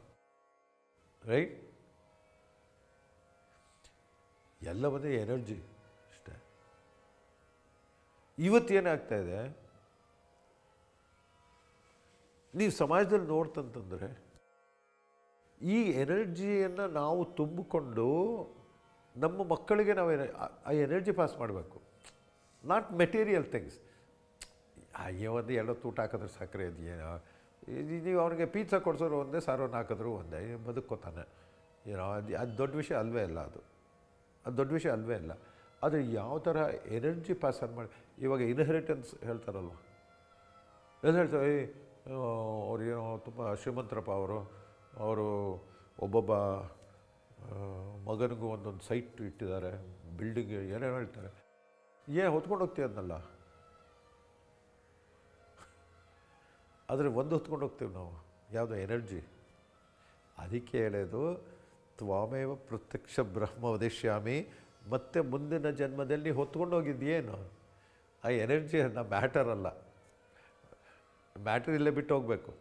ರೈಟ್? ಎಲ್ಲ ಬಂದೇ ಎನರ್ಜಿ ಅಷ್ಟೇ. ಇವತ್ತೇನಾಗ್ತಾಯಿದೆ, ನೀವು ಸಮಾಜದಲ್ಲಿ ನೋಡ್ತಂತಂದರೆ ಈ ಎನರ್ಜಿಯನ್ನು ನಾವು ತುಂಬಿಕೊಂಡು ನಮ್ಮ ಮಕ್ಕಳಿಗೆ ನಾವು ಆ ಎನರ್ಜಿ ಪಾಸ್ ಮಾಡಬೇಕು, ನಾಟ್ ಮೆಟೀರಿಯಲ್ ಥಿಂಗ್ಸ್. ಅಯ್ಯೋ ಒಂದು ಎರಡೋ ತೂಟ ಹಾಕಿದ್ರೆ ಸಕ್ಕರೆ ಇದೆಯೇನೋ, ನೀವು ಅವನಿಗೆ ಪೀತ್ಸಾ ಕೊಡ್ಸೋರು ಒಂದೇ, ಸಾರೋನು ಹಾಕಿದ್ರು ಒಂದೇ, ಬದುಕೋತಾನೆ. ಏನೋ ಅದು ದೊಡ್ಡ ವಿಷಯ ಅಲ್ವೇ ಇಲ್ಲ. ಅದು ದೊಡ್ಡ ವಿಷಯ ಅಲ್ವೇ ಇಲ್ಲ. ಆದರೆ ಯಾವ ಥರ ಎನರ್ಜಿ ಪಾಸ್ ಮಾಡಿ, ಇವಾಗ ಇನ್ಹೆರಿಟೆನ್ಸ್ ಹೇಳ್ತಾರಲ್ವ, ಎಲ್ಲ ಹೇಳ್ತಾರೆ, ಅವ್ರು ಏನೋ ತುಂಬ ಶ್ರೀಮಂತರಪ್ಪ ಅವರು ಒಬ್ಬೊಬ್ಬ ಮಗನಿಗೂ ಒಂದೊಂದು ಸೈಟ್ ಇಟ್ಟಿದ್ದಾರೆ, ಬಿಲ್ಡಿಂಗ್, ಏನೇನೋ ಹೇಳ್ತಾರೆ. ಹೊತ್ಕೊಂಡು ಹೋಗ್ತೀವಿ ಅದನ್ನೆಲ್ಲ. ಆದರೆ ಒಂದು ಹೊತ್ಕೊಂಡು ಹೋಗ್ತೀವಿ ನಾವು, ಯಾವುದೋ ಎನರ್ಜಿ. ಅದಕ್ಕೆ ಹೇಳೋದು, ತ್ವಾಮೇವ ಪ್ರತ್ಯಕ್ಷ ಬ್ರಹ್ಮ ವದಿಷ್ಯಾಮಿ. ಮತ್ತು ಮುಂದಿನ ಜನ್ಮದಲ್ಲಿ ಹೊತ್ಕೊಂಡು ಹೋಗಿದ್ದೇನು ಆ ಎನರ್ಜಿ, ಮ್ಯಾಟರ್ ಅಲ್ಲ, ಮ್ಯಾಟರ್ ಇಲ್ಲೇ ಬಿಟ್ಟು ಹೋಗಬೇಕು.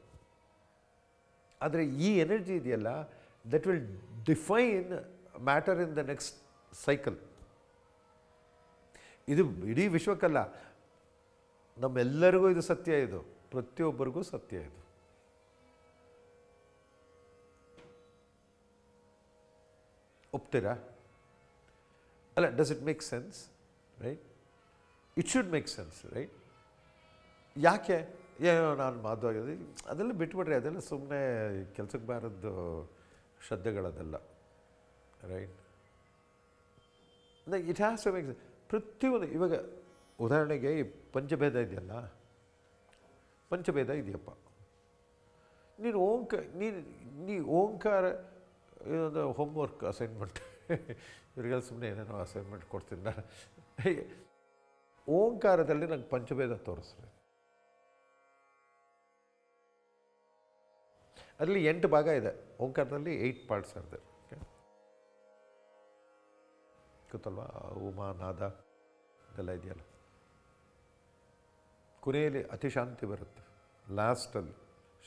ಆದರೆ ಈ ಎನರ್ಜಿ ಇದೆಯಲ್ಲ, that will define matter in the next cycle. ಇದು ಇಡೀ ವಿಶ್ವಕ್ಕಲ್ಲ, ನಮ್ಮೆಲ್ಲರಿಗೂ ಇದು ಸತ್ಯ. ಇದು ಪ್ರತಿಯೊಬ್ಬರಿಗೂ ಸತ್ಯ. ಇದು ಒಪ್ತೀರಾ? ಅಲ್ಲ, does it make sense? Right? It should make sense. Right? ಯಾಕೆ ಏನೋ ನಾನು ಮಾತಾಡೋದು ಅದೆಲ್ಲ ಬಿಟ್ಬಿಡ್ರಿ, ಅದೆಲ್ಲ ಸುಮ್ಮನೆ ಕೆಲಸಕ್ಕೆ ಬಾರದ್ದು ಶ್ರದ್ಧೆಗಳದೆಲ್ಲ. Right? It has to make sense. ಪ್ರತಿಯೊಂದು, ಇವಾಗ ಉದಾಹರಣೆಗೆ ಈ ಪಂಚಭೇದ ಇದೆಯಲ್ಲ, ಪಂಚಭೇದ ಇದೆಯಪ್ಪ, ನೀನು ಓಂಕಾರ ಇದೊಂದು ಹೋಮ್ವರ್ಕ್ ಅಸೈನ್ಮೆಂಟ್, ಇವರಿಗೆಲ್ಲ ಸುಮ್ಮನೆ ಏನೇನೋ ಅಸೈನ್ಮೆಂಟ್ ಕೊಡ್ತೀನಿ ನಾನು. ಓಂಕಾರದಲ್ಲಿ ನಂಗೆ ಪಂಚಭೇದ ತೋರಿಸ್ರಿ. ಅದರಲ್ಲಿ 8 ಭಾಗ ಇದೆ. ಓಂಕಾರದಲ್ಲಿ 8 ಪಾರ್ಟ್ಸ್ ಇದೆ. ಗೊತ್ತಲ್ವಾ? ಉಮಾ, ನಾದ ಇದೆಲ್ಲ ಇದೆಯಲ್ಲ. ಕೊನೆಯಲ್ಲಿ ಅತಿಶಾಂತಿ ಬರುತ್ತೆ, ಲಾಸ್ಟಲ್ಲಿ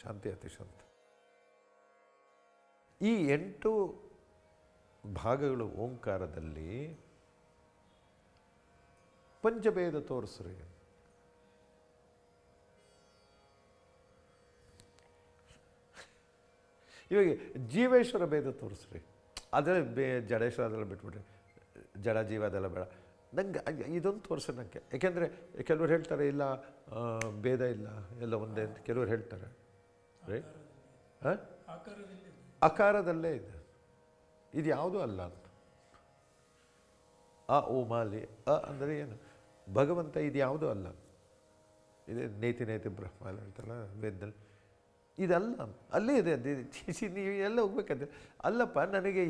ಶಾಂತಿ ಅತಿಶಾಂತಿ. ಈ 8 ಭಾಗಗಳು ಓಂಕಾರದಲ್ಲಿ ಪಂಚಭೇದ ತೋರಿಸ್ರಿ. ಇವಾಗ ಜೀವೇಶ್ವರ ಭೇದ ತೋರಿಸ್ರಿ, ಅದರಲ್ಲಿ ಜಡೇಶ್ವರ ಅದೆಲ್ಲ ಬಿಟ್ಬಿಡ್ರಿ, ಜಡ ಜೀವ ಅದೆಲ್ಲ ಬೇಡ. ನಂಗೆ ಇದೊಂದು ತೋರಿಸಿ ನನಗೆ. ಯಾಕೆಂದರೆ ಕೆಲವ್ರು ಹೇಳ್ತಾರೆ ಇಲ್ಲ ಭೇದ ಇಲ್ಲ ಎಲ್ಲ ಒಂದೇ ಅಂತ ಕೆಲವ್ರು ಹೇಳ್ತಾರೆ. ರೈಟ್? ಹಾಂ, ಆಕಾರದಲ್ಲೇ ಇದೆ, ಇದು ಯಾವುದೂ ಅಲ್ಲ ಅಂತ. ಓ ಮಾಲಿ ಅಂದರೆ ಏನು? ಭಗವಂತ ಇದು ಯಾವುದೂ ಅಲ್ಲ. ಇದೆ ನೇತಿ ನೇತಿ ಬ್ರಹ್ಮ ಎಲ್ಲ ಹೇಳ್ತಾರಲ್ಲ ವೇದದಲ್ಲಿ, ಇದಲ್ಲ ಅಲ್ಲೇ ಇದೆ. ನೀವು ಎಲ್ಲ ಹೋಗ್ಬೇಕಂದ್ರೆ ಅಲ್ಲಪ್ಪ, ನನಗೆ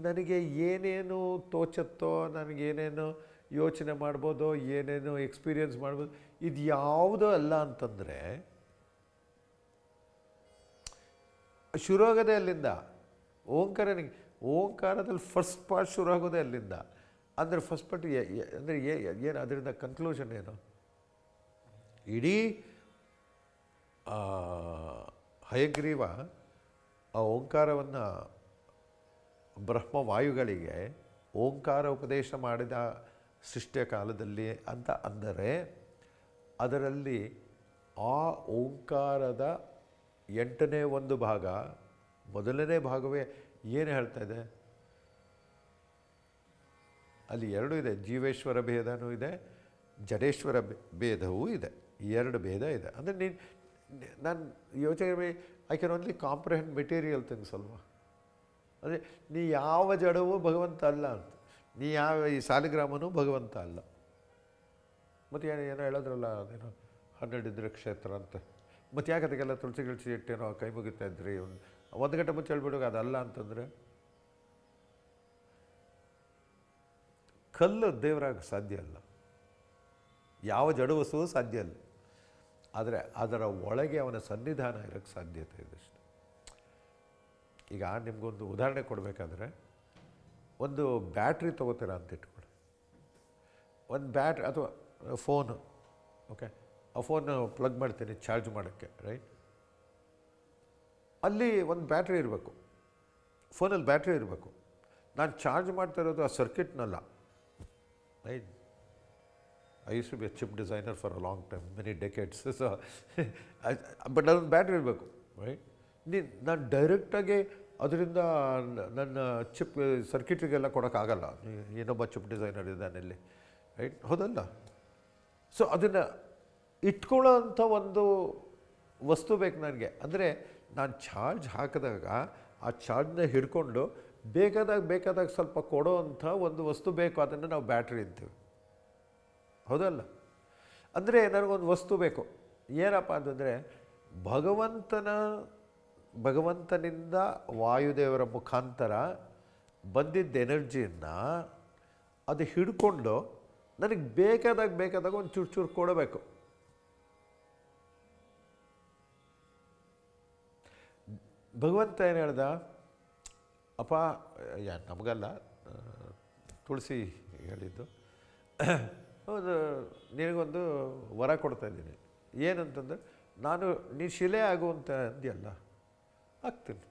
ನನಗೆ ಏನೇನು ತೋಚತ್ತೋ, ನನಗೇನೇನು ಯೋಚನೆ ಮಾಡ್ಬೋದೋ, ಏನೇನು ಎಕ್ಸ್ಪೀರಿಯನ್ಸ್ ಮಾಡ್ಬೋದು, ಇದು ಯಾವುದೋ ಅಲ್ಲ ಅಂತಂದರೆ ಶುರು ಆಗೋದೇ ಅಲ್ಲಿಂದ. ಓಂಕಾರದಲ್ಲಿ ಫಸ್ಟ್ ಪಾರ್ಟ್ ಶುರು ಆಗೋದೇ ಅಲ್ಲಿಂದ. ಅಂದರೆ ಫಸ್ಟ್ ಪಾರ್ಟ್ ಅಂದರೆ ಏನು, ಅದರಿಂದ ಕನ್ಕ್ಲೂಷನ್ ಏನು? ಇಡೀ ಹಯಗ್ರೀವ ಆ ಓಂಕಾರವನ್ನು ಬ್ರಹ್ಮವಾಯುಗಳಿಗೆ ಓಂಕಾರ ಉಪದೇಶ ಮಾಡಿದ ಸೃಷ್ಟಿಯ ಕಾಲದಲ್ಲಿ ಅಂತ ಅಂದರೆ, ಅದರಲ್ಲಿ ಆ ಓಂಕಾರದ 8ನೇ ಒಂದು ಭಾಗ, ಮೊದಲನೇ ಭಾಗವೇ ಏನು ಹೇಳ್ತಾ ಇದೆ? ಅಲ್ಲಿ 2 ಇದೆ, ಜೀವೇಶ್ವರ ಭೇದನೂ ಇದೆ, ಜಡೇಶ್ವರ ಭೇದವೂ ಇದೆ. 2 ಭೇದ ಇದೆ. ಅಂದರೆ ನಾನು ಯೋಚನೆ, I can only comprehend material things ಅಲ್ವಾ. ಅಂದರೆ ನೀ ಯಾವ ಜಡವೂ ಭಗವಂತ ಅಲ್ಲ ಅಂತ, ನೀ ಯಾವ ಈ ಸಾಲಿಗ್ರಾಮನೂ ಭಗವಂತ ಅಲ್ಲ. ಮತ್ತು ಏನೋ ಹೇಳೋದ್ರಲ್ಲ, ಅದೇನೋ 12 ಇದ್ರೆ ಕ್ಷೇತ್ರ ಅಂತ. ಮತ್ತು ಯಾಕೆ ಅದಕ್ಕೆಲ್ಲ ತುಳಸಿ ಗಿಳಸಿ ಇಟ್ಟೇನೋ ಕೈ ಮುಗಿತಾ ಇದ್ರಿ, 1 ಗಂಟೆ ಮುಂಚೆ ಹೇಳ್ಬಿಡುವಾಗ ಅದಲ್ಲ ಅಂತಂದರೆ ಕಲ್ಲು ದೇವರಾಗ ಸಾಧ್ಯ ಅಲ್ಲ, ಯಾವ ಜಡವಸೂ ಸಾಧ್ಯ ಅಲ್ಲ. ಆದರೆ ಅದರ ಒಳಗೆ ಅವನ ಸನ್ನಿಧಾನ ಇರೋಕ್ಕೆ ಸಾಧ್ಯತೆ ಇದೆ ಅಷ್ಟೆ. ಈಗ ನಿಮಗೊಂದು ಉದಾಹರಣೆ ಕೊಡಬೇಕಾದ್ರೆ, ಒಂದು ಬ್ಯಾಟ್ರಿ ತೊಗೋತೀರ ಅಂತ ಇಟ್ಕೊಳ್ಳಿ. ಒಂದು ಅಥವಾ ಫೋನು, ಓಕೆ, ಆ ಫೋನ್ ಪ್ಲಗ್ ಮಾಡ್ತೀನಿ ಚಾರ್ಜ್ ಮಾಡೋಕ್ಕೆ, ರೈಟ್? ಅಲ್ಲಿ ಒಂದು ಬ್ಯಾಟ್ರಿ ಇರಬೇಕು, ಫೋನಲ್ಲಿ ಬ್ಯಾಟ್ರಿ ಇರಬೇಕು. ನಾನು ಚಾರ್ಜ್ ಮಾಡ್ತಾ ಇರೋದು ಆ ಸರ್ಕ್ಯೂಟ್ನಲ್ಲ, right? I use to be a chip designer for a long time, many decades. So but ಅದೊಂದು ಬ್ಯಾಟ್ರಿ ಇರಬೇಕು, ರೈಟ್? ನಾನು ಡೈರೆಕ್ಟಾಗಿ ಅದರಿಂದ ನನ್ನ ಚಿಪ್ ಸರ್ಕ್ಯೂಟ್ರಿಗೆಲ್ಲ ಕೊಡೋಕ್ಕಾಗಲ್ಲ. ಏನೊಬ್ಬ ಚಿಪ್ ಡಿಸೈನರ್ ಇದ್ದಾನೆ ಇಲ್ಲಿ, ರೈಟ್? ಹೌದಲ್ಲ? ಸೊ ಅದನ್ನು ಇಟ್ಕೊಳ್ಳೋ ಅಂಥ ಒಂದು ವಸ್ತು ಬೇಕು ನನಗೆ. ಅಂದರೆ ನಾನು ಚಾರ್ಜ್ ಹಾಕಿದಾಗ ಆ ಚಾರ್ಜ್ನ ಹಿಡ್ಕೊಂಡು ಬೇಕಾದಾಗ ಸ್ವಲ್ಪ ಕೊಡೋ ಅಂಥ ಒಂದು ವಸ್ತು ಬೇಕು, ಅದನ್ನು ನಾವು ಬ್ಯಾಟ್ರಿ ಅಂತೀವಿ. ಹೌದಲ್ಲ? ಅಂದರೆ ನನಗೊಂದು ವಸ್ತು ಬೇಕು. ಏನಪ್ಪ ಅಂತಂದರೆ, ಭಗವಂತನಿಂದ ವಾಯುದೇವರ ಮುಖಾಂತರ ಬಂದಿದ್ದ ಎನರ್ಜಿಯನ್ನು ಅದು ಹಿಡ್ಕೊಂಡು ನನಗೆ ಬೇಕಾದಾಗ ಒಂದು ಚೂರು ಕೊಡಬೇಕು. ಭಗವಂತ ಏನು ಹೇಳ್ದ? ಅಪ್ಪ, ನಮಗಲ್ಲ, ತುಳಸಿ ಹೇಳಿದ್ದು, ಹೌದು, ನಿನಗೊಂದು ವರ ಕೊಡ್ತಾಯಿದ್ದೀನಿ. ಏನಂತಂದ್ರೆ, ನೀನು ಶಿಲೆ ಆಗುವಂತ ಅಂದ್ಯಲ್ಲ, ಆಗ್ತೀನಿ.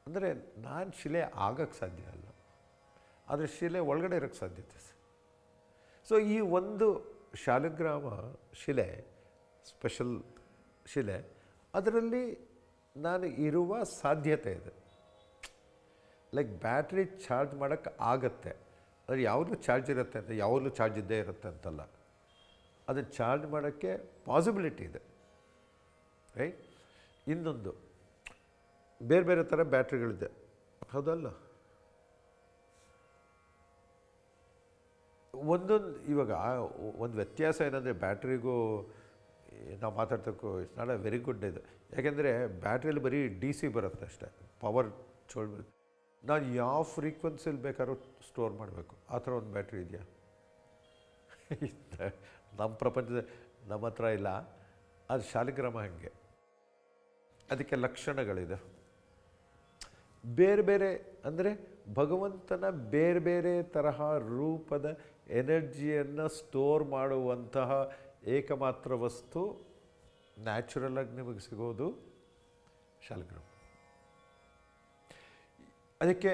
ಅಂದರೆ ನಾನು ಶಿಲೆ ಆಗೋಕ್ಕೆ ಸಾಧ್ಯ ಅಲ್ಲ, ಆದರೆ ಶಿಲೆ ಒಳಗಡೆ ಇರೋಕ್ಕೆ ಸಾಧ್ಯತೆ. ಸೊ ಈ ಒಂದು ಶಾಲಿಗ್ರಾಮ ಶಿಲೆ, ಸ್ಪೆಷಲ್ ಶಿಲೆ, ಅದರಲ್ಲಿ ನಾನು ಇರುವ ಸಾಧ್ಯತೆ ಇದೆ. ಲೈಕ್ ಬ್ಯಾಟ್ರಿ ಚಾರ್ಜ್ ಮಾಡೋಕ್ಕೆ ಆಗತ್ತೆ, ಅದು ಯಾವಾಗಲೂ ಚಾರ್ಜ್ ಇರುತ್ತೆ ಅಂತ, ಯಾವಾಗಲೂ ಚಾರ್ಜ್ ಇದ್ದೇ ಇರುತ್ತೆ ಅಂತಲ್ಲ, ಅದನ್ನು ಚಾರ್ಜ್ ಮಾಡೋಕ್ಕೆ ಪಾಸಿಬಿಲಿಟಿ ಇದೆ, ರೈಟ್? ಇನ್ನೊಂದು ಬೇರೆ ಥರ ಬ್ಯಾಟ್ರಿಗಳಿದೆ, ಹೌದಲ್ಲ? ಇವಾಗ ಒಂದು ವ್ಯತ್ಯಾಸ ಏನಂದರೆ, ಬ್ಯಾಟ್ರಿಗೂ ನಾವು ಮಾತಾಡ್ತಕ್ಕೂ it's not a very good ಇದು. ಯಾಕೆಂದರೆ ಬ್ಯಾಟ್ರಿಯಲ್ಲಿ ಬರೀ DC ಬರುತ್ತೆ ಅಷ್ಟೇ, ಪವರ್ ಬರುತ್ತೆ. ನಾನು ಯಾವ ಫ್ರೀಕ್ವೆನ್ಸಿಲಿ ಬೇಕಾದ್ರೂ ಸ್ಟೋರ್ ಮಾಡಬೇಕು, ಆ ಥರ ಒಂದು ಬ್ಯಾಟ್ರಿ ಇದೆಯಾ? ನಮ್ಮ ಪ್ರಪಂಚದ ನಮ್ಮ ಹತ್ರ ಇಲ್ಲ. ಅದು ಶಾಲಿಗ್ರಾಮ ಹಾಗೆ, ಅದಕ್ಕೆ ಲಕ್ಷಣಗಳಿದೆ. ಬೇರೆ ಅಂದರೆ ಭಗವಂತನ ಬೇರೆ ತರಹ ರೂಪದ ಎನರ್ಜಿಯನ್ನು ಸ್ಟೋರ್ ಮಾಡುವಂತಹ ಏಕಮಾತ್ರ ವಸ್ತು ನ್ಯಾಚುರಲಾಗಿ ನಿಮಗೆ ಸಿಗೋದು ಶಾಲಿಗ್ರಾಮ. ಅದಕ್ಕೆ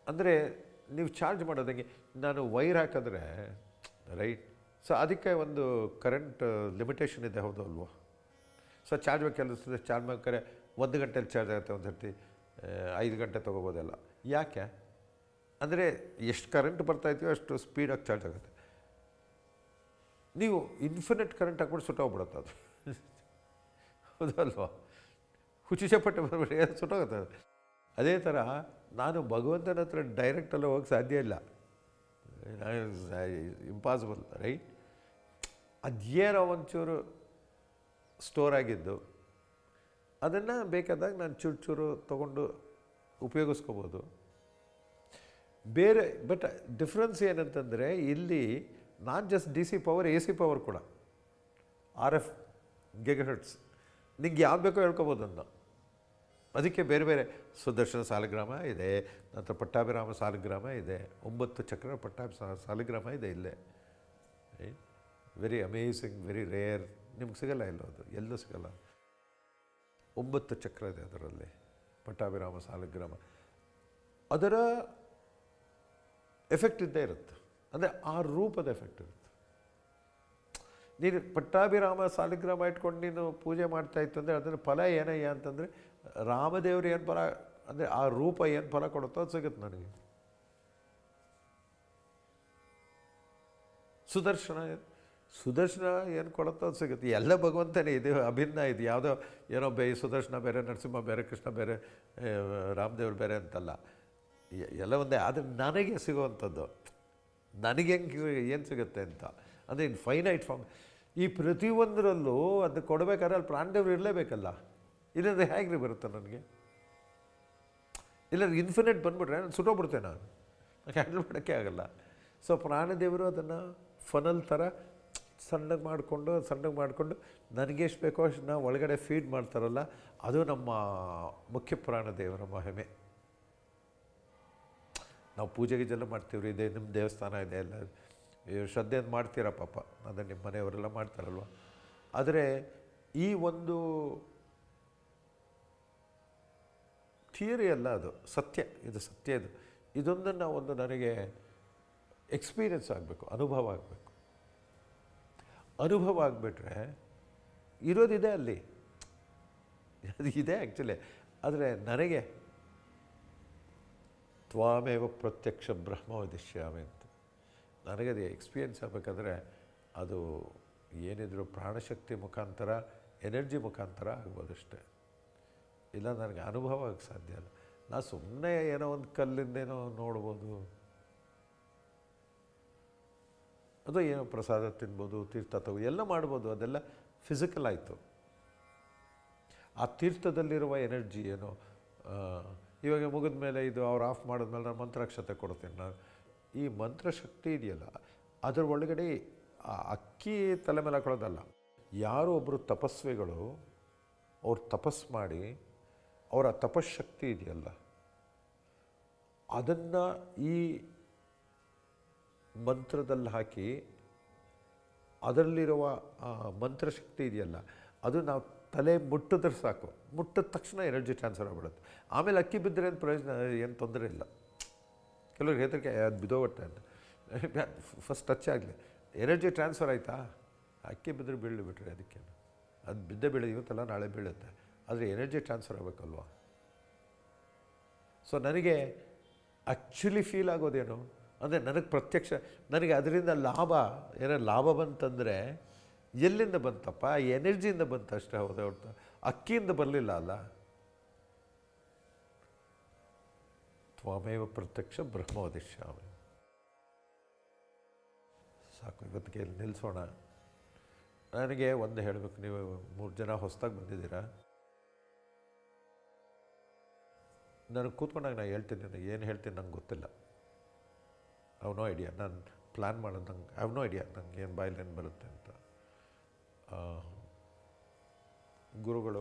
ಅಂದರೆ ನೀವು ಚಾರ್ಜ್ ಮಾಡೋದಂಗೆ, ನಾನು ವೈರ್ ಹಾಕಿದ್ರೆ, ರೈಟ್? ಸೊ ಅದಕ್ಕೆ ಒಂದು ಕರೆಂಟ್ ಲಿಮಿಟೇಷನ್ ಇದೆ, ಹೌದು ಅಲ್ವಾ? ಸೊ ಚಾರ್ಜ್ ಬೇಕಾಗಿರ್ತದೆ, ಚಾರ್ಜ್ ಬೇಕಾದ್ರೆ 1 ಗಂಟೆಲಿ ಚಾರ್ಜ್ ಆಗುತ್ತೆ, ಒಂದು ಸರ್ತಿ 5 ಗಂಟೆ ತೊಗೋಬೋದಲ್ಲ. ಯಾಕೆ ಅಂದರೆ ಎಷ್ಟು ಕರೆಂಟ್ ಬರ್ತಾಯಿದೆಯೋ ಅಷ್ಟು ಸ್ಪೀಡಾಗಿ ಚಾರ್ಜ್ ಆಗುತ್ತೆ. ನೀವು ಇನ್ಫಿನಿಟ್ ಕರೆಂಟ್ ಹಾಕ್ಬಿಟ್ಟು ಸುಟ್ಟೋಗ್ಬಿಡುತ್ತೆ ಅದು. ಹೌದಲ್ವಾ? ಹುಚ್ಚುಚಪ್ಪಟ್ಟೆ ಬರ್ಬಿಟ್ಟು ಸುಟ್ಟೋಗುತ್ತೆ ಅದು. ಅದೇ ಥರ ನಾನು ಭಗವಂತನ ಹತ್ರ ಡೈರೆಕ್ಟೆಲ್ಲ ಹೋಗಕ್ಕೆ ಸಾಧ್ಯ ಇಲ್ಲ, ಇಂಪಾಸಿಬಲ್, ರೈಟ್? ಅದೇನೋ ಒಂಚೂರು ಸ್ಟೋರ್ ಆಗಿದ್ದು ಅದನ್ನು ಬೇಕಾದಾಗ ನಾನು ಚೂರು ಚೂರು ತೊಗೊಂಡು ಉಪಯೋಗಿಸ್ಕೋಬೋದು ಬೇರೆ. ಬಟ್ ಡಿಫ್ರೆನ್ಸ್ ಏನಂತಂದರೆ ಇಲ್ಲಿ not just DC power, AC power ಕೂಡ, RF ಗಿಗಾಹರ್ಟ್ಸ್, ನಿಂಗೆ ಯಾವ್ದು ಬೇಕೋ ಹೇಳ್ಕೊಬೋದು ಅದನ್ನ. ಅದಕ್ಕೆ ಬೇರೆ ಬೇರೆ ಸುದರ್ಶನ ಸಾಲಿಗ್ರಾಮ ಇದೆ, ನಂತರ ಪಟ್ಟಾಭಿರಾಮ ಸಾಲಿಗ್ರಾಮ ಇದೆ, 9 ಚಕ್ರ ಪಟ್ಟಾಭಿ ಸಾಲಿಗ್ರಾಮ ಇದೆ ಇಲ್ಲೇ. ವೆರಿ ಅಮೇಝಿಂಗ್, ವೆರಿ ರೇರ್, ನಿಮ್ಗೆ ಸಿಗಲ್ಲ ಇಲ್ಲ, ಅದು ಎಲ್ಲೂ ಸಿಗಲ್ಲ. 9 ಚಕ್ರ ಇದೆ ಅದರಲ್ಲಿ, ಪಟ್ಟಾಭಿರಾಮ ಸಾಲಿಗ್ರಾಮ. ಅದರ ಎಫೆಕ್ಟ್ ಇದ್ದೇ ಇರುತ್ತೆ, ಅಂದರೆ ಆ ರೂಪದ ಎಫೆಕ್ಟ್ ಇರುತ್ತೆ. ನೀನು ಪಟ್ಟಾಭಿರಾಮ ಸಾಲಿಗ್ರಾಮ ಇಟ್ಕೊಂಡು ನೀನು ಪೂಜೆ ಮಾಡ್ತಾಯಿತ್ತು ಅಂದರೆ ಅದರ ಫಲ ಏನಯ್ಯ ಅಂತಂದರೆ ರಾಮದೇವರು ಏನು ಫಲ, ಅಂದರೆ ಆ ರೂಪ ಏನು ಫಲ ಕೊಡುತ್ತೋ ಅದು ಸಿಗುತ್ತೆ ನನಗೆ. ಸುದರ್ಶನ ಏನು ಕೊಡುತ್ತೋ ಅದು ಸಿಗುತ್ತೆ. ಎಲ್ಲ ಭಗವಂತನೇ, ಇದು ಅಭಿನ್ನ, ಇದು ಯಾವುದೋ ಏನೋ ಸುದರ್ಶನ ಬೇರೆ, ನರಸಿಂಹ ಬೇರೆ, ಕೃಷ್ಣ ಬೇರೆ, ರಾಮದೇವ್ರು ಬೇರೆ ಅಂತಲ್ಲ, ಎಲ್ಲ ಒಂದೇ. ಆದರೆ ನನಗೆ ಸಿಗುವಂಥದ್ದು, ನನಗೆ ಹೆಂಗೆ ಏನು ಸಿಗುತ್ತೆ ಅಂತ, ಅಂದರೆ ಇನ್ ಫೈನೈಟ್ ಫಾರ್ಮ್. ಈ ಪ್ರತಿಯೊಂದರಲ್ಲೂ ಅದು ಕೊಡಬೇಕಾದ್ರೆ ಅಲ್ಲಿ ಪ್ರಾಣದೇವ್ರು ಇರಲೇಬೇಕಲ್ಲ, ಇಲ್ಲಂದರೆ ಹೇಗೆ ಬರುತ್ತೆ ನನಗೆ? ಇಲ್ಲ ಇನ್ಫಿನಿಟ್ ಬಂದುಬಿಟ್ರೆ ನಾನು ಸುಟ್ಟೋಗ್ಬಿಡ್ತೇನೆ, ನಾನು ಹ್ಯಾಂಡಲ್ ಮಾಡೋಕ್ಕೆ ಆಗಲ್ಲ. ಸೊ ಪ್ರಾಣದೇವರು ಅದನ್ನು ಫನಲ್ ಥರ ಸಣ್ಣಗೆ ಮಾಡಿಕೊಂಡು ನನಗೆ ಎಷ್ಟು ಬೇಕೋ ಅಷ್ಟನ್ನ ಒಳಗಡೆ ಫೀಡ್ ಮಾಡ್ತಾರಲ್ಲ, ಅದು ನಮ್ಮ ಮುಖ್ಯ ಪ್ರಾಣದೇವರ ಮಹಿಮೆ. ನಾವು ಪೂಜೆ ಗೀಜೆಲ್ಲ ಮಾಡ್ತೀವ್ರಿ, ಇದೆ ನಿಮ್ಮ ದೇವಸ್ಥಾನ ಇದೆ ಎಲ್ಲ ಶ್ರದ್ಧೆಯಿಂದ ಮಾಡ್ತೀರಾ ಪಾಪ, ಅಂದರೆ ನಿಮ್ಮ ಮನೆಯವರೆಲ್ಲ ಮಾಡ್ತಾರಲ್ವ. ಆದರೆ ಈ ಒಂದು ಥಿಯರಿ ಅಲ್ಲ, ಅದು ಸತ್ಯ, ಇದು ಸತ್ಯ. ಇದೊಂದನ್ನು ಒಂದು ನನಗೆ ಎಕ್ಸ್ಪೀರಿಯನ್ಸ್ ಆಗಬೇಕು, ಅನುಭವ ಆಗಬೇಕು. ಅನುಭವ ಆಗಿಬಿಟ್ರೆ ಇರೋದಿದೆ ಅಲ್ಲಿ, ಅದು ಇದೆ ಆ್ಯಕ್ಚುಲಿ. ಆದರೆ ನನಗೆ ತ್ವಾಮೇವ ಪ್ರತ್ಯಕ್ಷ ಬ್ರಹ್ಮ ವದಿಷ್ಯಾಮಿ ಅಂತ ನನಗದು ಎಕ್ಸ್ಪೀರಿಯನ್ಸ್ ಆಗಬೇಕಾದ್ರೆ ಅದು ಏನಿದ್ರು ಪ್ರಾಣಶಕ್ತಿ ಮುಖಾಂತರ, ಎನರ್ಜಿ ಮುಖಾಂತರ ಆಗ್ಬೋದಷ್ಟೇ. ಇಲ್ಲ ನನಗೆ ಅನುಭವ ಆಗಕ್ಕೆ ಸಾಧ್ಯ ಇಲ್ಲ. ನಾನು ಸುಮ್ಮನೆ ಏನೋ ಒಂದು ಕಲ್ಲಿಂದೇನೋ ನೋಡ್ಬೋದು, ಅದು ಏನೋ ಪ್ರಸಾದ ತಿನ್ಬೋದು, ತೀರ್ಥ ತಗೋ ಎಲ್ಲ ಮಾಡ್ಬೋದು, ಅದೆಲ್ಲ ಫಿಸಿಕಲ್ ಆಯಿತು. ಆ ತೀರ್ಥದಲ್ಲಿರುವ ಎನರ್ಜಿ ಏನೋ ಇವಾಗ ಮುಗಿದ ಮೇಲೆ ಇದು ಅವ್ರು ಆಫ್ ಮಾಡಿದ್ಮೇಲೆ ನಾನು ಮಂತ್ರಾಕ್ಷತೆ ಕೊಡ್ತೀನಿ. ನಾನು ಈ ಮಂತ್ರಶಕ್ತಿ ಇದೆಯಲ್ಲ, ಅದರ ಒಳಗಡೆ ಆ ಅಕ್ಕಿ ತಲೆ ಮೇಲೆ ಹಾಕೊಳ್ಳೋದಲ್ಲ. ಯಾರೋ ಒಬ್ಬರು ತಪಸ್ವಿಗಳು ಅವ್ರು ತಪಸ್ ಮಾಡಿ ಅವರ ತಪಶಕ್ತಿ ಇದೆಯಲ್ಲ, ಅದನ್ನು ಈ ಮಂತ್ರದಲ್ಲಿ ಹಾಕಿ ಅದರಲ್ಲಿರುವ ಮಂತ್ರಶಕ್ತಿ ಇದೆಯಲ್ಲ, ಅದು ನಾವು ತಲೆ ಮುಟ್ಟಿದ್ರೆ ಸಾಕು, ಮುಟ್ಟಿದ ತಕ್ಷಣ ಎನರ್ಜಿ ಟ್ರಾನ್ಸ್ಫರ್ ಆಗಿಬಿಡುತ್ತೆ. ಆಮೇಲೆ ಅಕ್ಕಿ ಬಿದ್ದರೆ ಏನು ಪ್ರಯೋಜನ, ಏನು ತೊಂದರೆ ಇಲ್ಲ. ಕೆಲವ್ರಿಗೆ ಹೆದರಿಕೆ, ಅದು ಬಿದ್ದೋಗುತ್ತೆ ಅಂತ. ಫಸ್ಟ್ ಟಚ್ ಆಗಲಿ, ಎನರ್ಜಿ ಟ್ರಾನ್ಸ್ಫರ್ ಆಯಿತಾ, ಅಕ್ಕಿ ಬಿದ್ದರೆ ಬೀಳಿಬಿಟ್ರೆ ಅದಕ್ಕೆ, ಅದು ಬಿದ್ದೆ ಬೀಳಿ ಇವತ್ತಲ್ಲ ನಾಳೆ ಬೀಳುತ್ತೆ, ಆದರೆ ಎನರ್ಜಿ ಟ್ರಾನ್ಸ್ಫರ್ ಆಗಬೇಕಲ್ವ. ಸೊ ನನಗೆ ಆ್ಯಕ್ಚುಲಿ ಫೀಲ್ ಆಗೋದೇನು ಅಂದರೆ, ನನಗೆ ಪ್ರತ್ಯಕ್ಷ, ನನಗೆ ಅದರಿಂದ ಲಾಭ ಬಂತಂದರೆ ಎಲ್ಲಿಂದ ಬಂತಪ್ಪ? ಎನರ್ಜಿಯಿಂದ ಬಂತು ಅಷ್ಟೇ, ಹೌದಾ ಹೊರತು ಅಕ್ಕಿಯಿಂದ ಬರಲಿಲ್ಲ ಅಲ್ಲ. ತ್ವಾಮೇವ ಪ್ರತ್ಯಕ್ಷ ಬ್ರಹ್ಮ ವದಿಷ್ಯಾಮಿ. ಸಾಕು, ಇವತ್ತಿಗೆ ಇಲ್ಲಿ ನಿಲ್ಲಿಸೋಣ. ನನಗೆ ಒಂದು ಹೇಳಬೇಕು, ನೀವು 3 ಜನ ಹೊಸದಾಗಿ ಬಂದಿದ್ದೀರಾ. ನನಗೆ ಕೂತ್ಕೊಂಡಾಗ ನಾನು ಹೇಳ್ತೀನಿ, ಏನು ಹೇಳ್ತೀನಿ ನಂಗೆ ಗೊತ್ತಿಲ್ಲ. I have no idea. ನಾನು ಪ್ಲ್ಯಾನ್ ಮಾಡೋದು ನಂಗೆ ಐ ಹ್ಯಾವ್ ನೋ ಐಡಿಯಾ, ನಂಗೆ ಏನು ಬಾಯಲ್ಲಿ ಏನು ಬರುತ್ತೆ ಅಂತ. ಗುರುಗಳು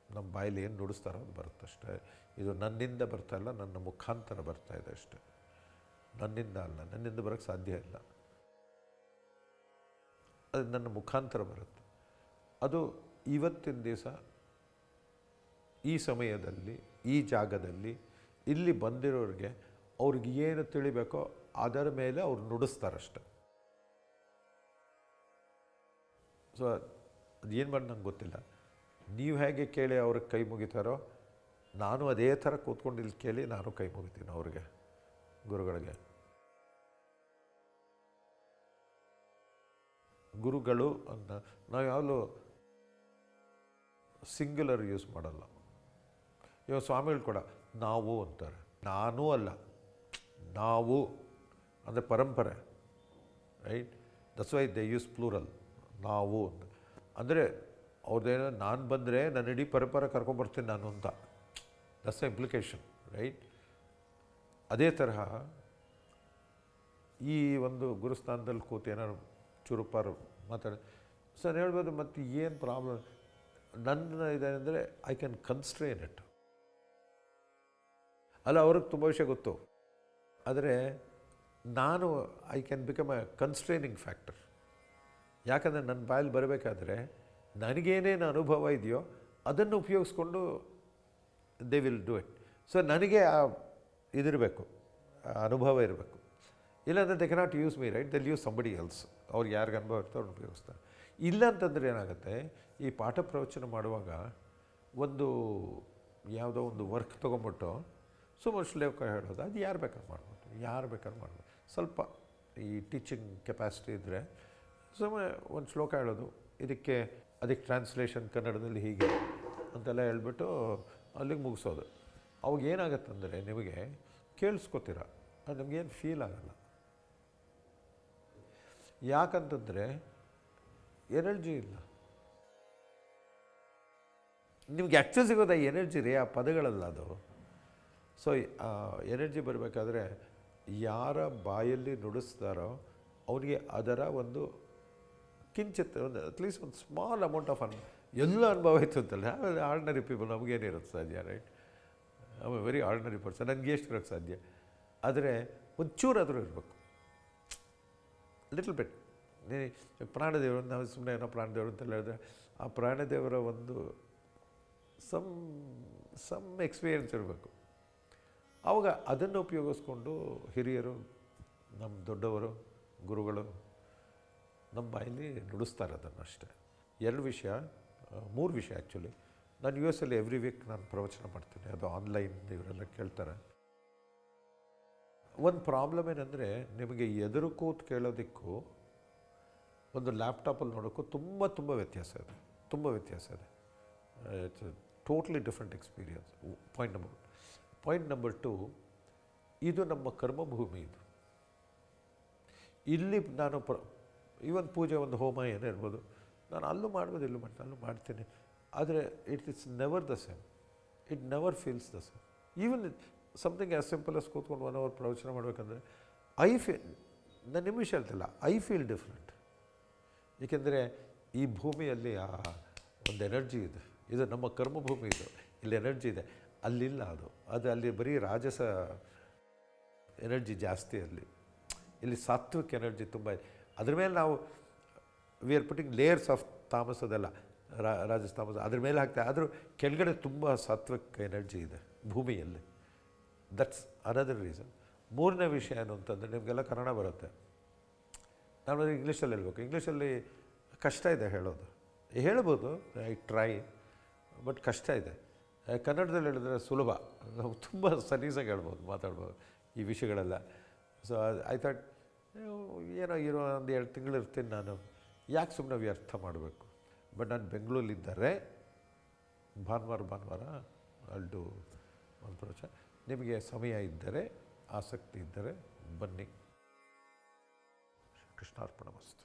ನಮ್ಮ ಬಾಯಲ್ಲಿ ಏನು ನುಡಿಸ್ತಾರೋ ಅದು ಬರುತ್ತಷ್ಟೇ. ಇದು ನನ್ನಿಂದ ಬರ್ತಾಯಿಲ್ಲ, ನನ್ನ ಮುಖಾಂತರ ಬರ್ತಾಯಿದೆ ಅಷ್ಟೇ, ನನ್ನಿಂದ ಅಲ್ಲ. ನನ್ನಿಂದ ಬರೋಕ್ಕೆ ಸಾಧ್ಯ ಇಲ್ಲ, ಅದು ನನ್ನ ಮುಖಾಂತರ ಬರುತ್ತೆ. ಅದು ಇವತ್ತಿನ ದಿವಸ ಈ ಸಮಯದಲ್ಲಿ ಈ ಜಾಗದಲ್ಲಿ ಇಲ್ಲಿ ಬಂದಿರೋರಿಗೆ ಅವ್ರಿಗೆ ಏನು ತಿಳಿಬೇಕೋ ಅದರ ಮೇಲೆ ಅವ್ರು ನುಡಿಸ್ತಾರಷ್ಟೆ. ಸೊ ಅದು ಏನು ಮಾಡಿ ನಂಗೆ ಗೊತ್ತಿಲ್ಲ. ನೀವು ಹೇಗೆ ಕೇಳಿ ಅವ್ರಿಗೆ ಕೈ ಮುಗಿತಾರೋ ನಾನು ಅದೇ ಥರ ಕೂತ್ಕೊಂಡು ಇಲ್ಲಿ ಕೇಳಿ ನಾನು ಕೈ ಮುಗಿತೀನಿ ಅವ್ರಿಗೆ, ಗುರುಗಳಿಗೆ. ಗುರುಗಳು ಅಂತ ನಾವು ಯಾವಾಗಲೂ ಸಿಂಗ್ಯುಲರ್ ಯೂಸ್ ಮಾಡಲ್ಲ. ಇವಾಗ ಸ್ವಾಮಿಗಳು ಕೂಡ ನಾವು ಅಂತಾರೆ, ನಾನೂ ಅಲ್ಲ, ನಾವು ಅಂದರೆ ಪರಂಪರೆ, right? That's why they use plural, ನಾವು ಅಂತ. ಅಂದರೆ ಅವ್ರದ್ದೇನೋ ನಾನು ಬಂದರೆ ನನ್ನ ಇಡೀ ಪರಂಪರೆ ಕರ್ಕೊಂಬರ್ತೀನಿ ನಾನು ಅಂತ, ದಟ್ಸ್ ದ ಇಂಪ್ಲಿಕೇಶನ್, ರೈಟ್? ಅದೇ ತರಹ ಈ ಒಂದು ಗುರುಸ್ಥಾನದಲ್ಲಿ ಕೂತು ಏನಾದ್ರು ಚುರುಪಾರು ಮಾತಾಡಿ ಸರ್ ಹೇಳ್ಬೋದು. ಮತ್ತು ಏನು ಪ್ರಾಬ್ಲಮ್ ನನ್ನ ಇದೆ ಅಂದರೆ ಐ ಕ್ಯಾನ್ ಕನ್ಸ್ಟ್ರೇನ್ ಇಟ್. ಅಲ್ಲ, ಅವ್ರಿಗೆ ತುಂಬ ವಿಷಯ ಗೊತ್ತು, ಆದರೆ ನಾನು I can become a constraining factor. ಯಾಕಂದರೆ ನನ್ನ ಬಾಯಲ್ಲಿ ಬರಬೇಕಾದ್ರೆ ನನಗೇನೇನು ಅನುಭವ ಇದೆಯೋ ಅದನ್ನು ಉಪಯೋಗಿಸ್ಕೊಂಡು they will do it. So ನನಗೆ ಆ ಇದಿರಬೇಕು, ಅನುಭವ ಇರಬೇಕು. ಇಲ್ಲಾಂದರೆ they cannot use me, right? They use somebody else. ಅವ್ರಿಗೆ ಯಾರಿಗೆ ಅನುಭವ ಇರ್ತೋ ಅವ್ರನ್ನ ಉಪಯೋಗಿಸ್ತಾರೆ. ಇಲ್ಲ ಅಂತಂದರೆ ಏನಾಗುತ್ತೆ, ಈ ಪಾಠ ಪ್ರವಚನ ಮಾಡುವಾಗ ಒಂದು ಯಾವುದೋ ಒಂದು ವರ್ಕ್ ತೊಗೊಂಬಿಟ್ಟು ಸುಮಾರು ಶ್ಲೋಕ ಹೇಳೋದು, ಅದು ಯಾರು ಬೇಕಾದ್ರೂ ಮಾಡ್ಬೋದು, ಯಾರು ಬೇಕಾದ್ರೂ ಮಾಡ್ಬೋದು. ಸ್ವಲ್ಪ ಈ ಟೀಚಿಂಗ್ ಕೆಪಾಸಿಟಿ ಇದ್ದರೆ ಸುಮ್ಮನೆ ಒಂದು ಶ್ಲೋಕ ಹೇಳೋದು, ಅದಕ್ಕೆ ಟ್ರಾನ್ಸ್ಲೇಷನ್ ಕನ್ನಡದಲ್ಲಿ ಹೀಗೆ ಅಂತೆಲ್ಲ ಹೇಳ್ಬಿಟ್ಟು ಅಲ್ಲಿಗೆ ಮುಗಿಸೋದು. ಅವಾಗ ಏನಾಗತ್ತಂದರೆ ನಿಮಗೆ ಕೇಳಿಸ್ಕೊತೀರ, ಅದು ನಮಗೇನು ಫೀಲ್ ಆಗಲ್ಲ. ಯಾಕಂತಂದರೆ ಎನರ್ಜಿ ಇಲ್ಲ. ನಿಮ್ಗೆ ಆ್ಯಕ್ಚುಲಿ ಸಿಗೋದು ಆ ಎನರ್ಜಿ ರೀ, ಆ ಪದಗಳಲ್ಲ ಅದು. ಸೊ ಎನರ್ಜಿ ಬರಬೇಕಾದ್ರೆ ಯಾರ ಬಾಯಲ್ಲಿ ನುಡಿಸ್ತಾರೋ ಅವನಿಗೆ ಅದರ ಒಂದು ಕಿಂಚಿತ್ ಒಂದು ಅಟ್ಲೀಸ್ಟ್ ಒಂದು ಸ್ಮಾಲ್ ಅಮೌಂಟ್ ಆಫ್ ಎಲ್ಲ ಅನುಭವ ಇತ್ತು ಅಂತಲ್ಲ. ಆಮೇಲೆ ಆರ್ಡಿನರಿ ಪೀಪಲ್ ನಮಗೇನಿರೋಕ್ಕೆ ಸಾಧ್ಯ, right? I A very ordinary person, ನನಗೆ ಎಷ್ಟು ಇರೋಕ್ಕೆ ಸಾಧ್ಯ. ಆದರೆ ಒಂಚೂರಾದರೂ ಇರಬೇಕು, ಲಿಟಲ್ ಬಿಟ್. ಪ್ರಾಣದೇವರು, ನಾವು ಸುಮ್ಮನೆ ಏನೋ ಪ್ರಾಣದೇವರು ಅಂತೆಲ್ಲ ಹೇಳಿದ್ರೆ ಆ ಪ್ರಾಣದೇವರ ಒಂದು ಸಮ್ ಎಕ್ಸ್ಪೀರಿಯೆನ್ಸ್ ಇರಬೇಕು. ಆವಾಗ ಅದನ್ನು ಉಪಯೋಗಿಸ್ಕೊಂಡು ಹಿರಿಯರು, ನಮ್ಮ ದೊಡ್ಡವರು, ಗುರುಗಳು ನಮ್ಮ ಬಾಯಲ್ಲಿ ನುಡಿಸ್ತಾರೆ ಅದನ್ನು ಅಷ್ಟೇ. 3 ವಿಷಯ ಆ್ಯಕ್ಚುಲಿ. ನಾನು ಯು ಎಸ್ ಅಲ್ಲಿ ಎವ್ರಿ ವೀಕ್ ನಾನು ಪ್ರವಚನ ಮಾಡ್ತೀನಿ, ಅದು ಆನ್ಲೈನ್, ಇವರೆಲ್ಲ ಕೇಳ್ತಾರೆ. ಒಂದು ಪ್ರಾಬ್ಲಮ್ ಏನಂದರೆ ನಿಮಗೆ ಎದುರು ಕೂತು ಕೇಳೋದಕ್ಕೂ ಒಂದು ಲ್ಯಾಪ್ಟಾಪಲ್ಲಿ ನೋಡೋಕ್ಕೂ ತುಂಬ ವ್ಯತ್ಯಾಸ ಇದೆ, ತುಂಬ ವ್ಯತ್ಯಾಸ ಇದೆ. It's totally different experience. Point number 2, ಇದು ನಮ್ಮ ಕರ್ಮಭೂಮಿ. ಇದು ಇಲ್ಲಿ ನಾನು ಈವನ್ ಪೂಜೆ, ಒಂದು ಹೋಮ ಏನೇ ಇರ್ಬೋದು, ನಾನು ಅಲ್ಲೂ ಮಾಡ್ಬೋದು, ಇಲ್ಲೂ ಮಾಡ್ತೀನಿ, ಅಲ್ಲೂ ಮಾಡ್ತೀನಿ. ಆದರೆ it's never the same. It never feels the same. Even something as simple as ಕೂತ್ಕೊಂಡು 1 hour ಪ್ರವಚನ ಮಾಡಬೇಕಂದ್ರೆ ನಾನು ನಿಮಿಷ ಹೇಳ್ತಿಲ್ಲ, ಐ ಫೀಲ್ ಡಿಫ್ರೆಂಟ್. ಏಕೆಂದರೆ ಈ ಭೂಮಿಯಲ್ಲಿ ಆ ಒಂದು ಎನರ್ಜಿ ಇದೆ. ಇದು ನಮ್ಮ ಕರ್ಮಭೂಮಿ, ಇದು ಇಲ್ಲಿ ಎನರ್ಜಿ ಇದೆ, ಅಲ್ಲಿಲ್ಲ. ಅದು ಅಲ್ಲಿ ಬರೀ ರಾಜಸ ಎನರ್ಜಿ ಜಾಸ್ತಿ. ಇಲ್ಲಿ ಸಾತ್ವಿಕ್ ಎನರ್ಜಿ ತುಂಬ ಇದೆ. ಅದ್ರ ಮೇಲೆ ನಾವು we are putting layers of Thomas, ಅದೆಲ್ಲ ರಾಜಸ್ ತಾಮಸ್ ಅದ್ರ ಮೇಲೆ ಹಾಕ್ತಾರೆ. ಆದರೂ ಕೆಳಗಡೆ ತುಂಬ ಸಾತ್ವಿಕ್ ಎನರ್ಜಿ ಇದೆ ಭೂಮಿಯಲ್ಲಿ. That's another reason. 3ನೇ ವಿಷಯ ಏನು ಅಂತಂದರೆ, ನಿಮಗೆಲ್ಲ ಕನ್ನಡ ಬರುತ್ತೆ, ನಾನು ಇಂಗ್ಲೀಷಲ್ಲಿ ಹೇಳ್ಬೇಕು. ಇಂಗ್ಲೀಷಲ್ಲಿ ಕಷ್ಟ ಇದೆ ಹೇಳೋದು. ಹೇಳ್ಬೋದು, ಐ ಟ್ರೈ, ಬಟ್ ಕಷ್ಟ ಇದೆ. ಕನ್ನಡದಲ್ಲಿ ಹೇಳಿದ್ರೆ ಸುಲಭ, ನಾವು ತುಂಬ ಸಲೀಸಾಗಿ ಹೇಳ್ಬೋದು, ಮಾತಾಡ್ಬೋದು ಈ ವಿಷಯಗಳೆಲ್ಲ. ಸೊ ಐ ಥಾಟ್ ಏನೋ ಇರೋ ಒಂದು 2 ತಿಂಗಳು ಇರ್ತೀನಿ ನಾನು, ಯಾಕೆ ಸುಮ್ಮನೆ ವ್ಯರ್ಥ ಮಾಡಬೇಕು. ಬಟ್ ನಾನು ಬೆಂಗಳೂರಲ್ಲಿದ್ದರೆ ಭಾನುವಾರ ಅಲ್ಡು ಒಂದು ಪ್ರವಚನ. ನಿಮಗೆ ಸಮಯ ಇದ್ದರೆ, ಆಸಕ್ತಿ ಇದ್ದರೆ ಬನ್ನಿ. ಕೃಷ್ಣಾರ್ಪಣಮಸ್ತು.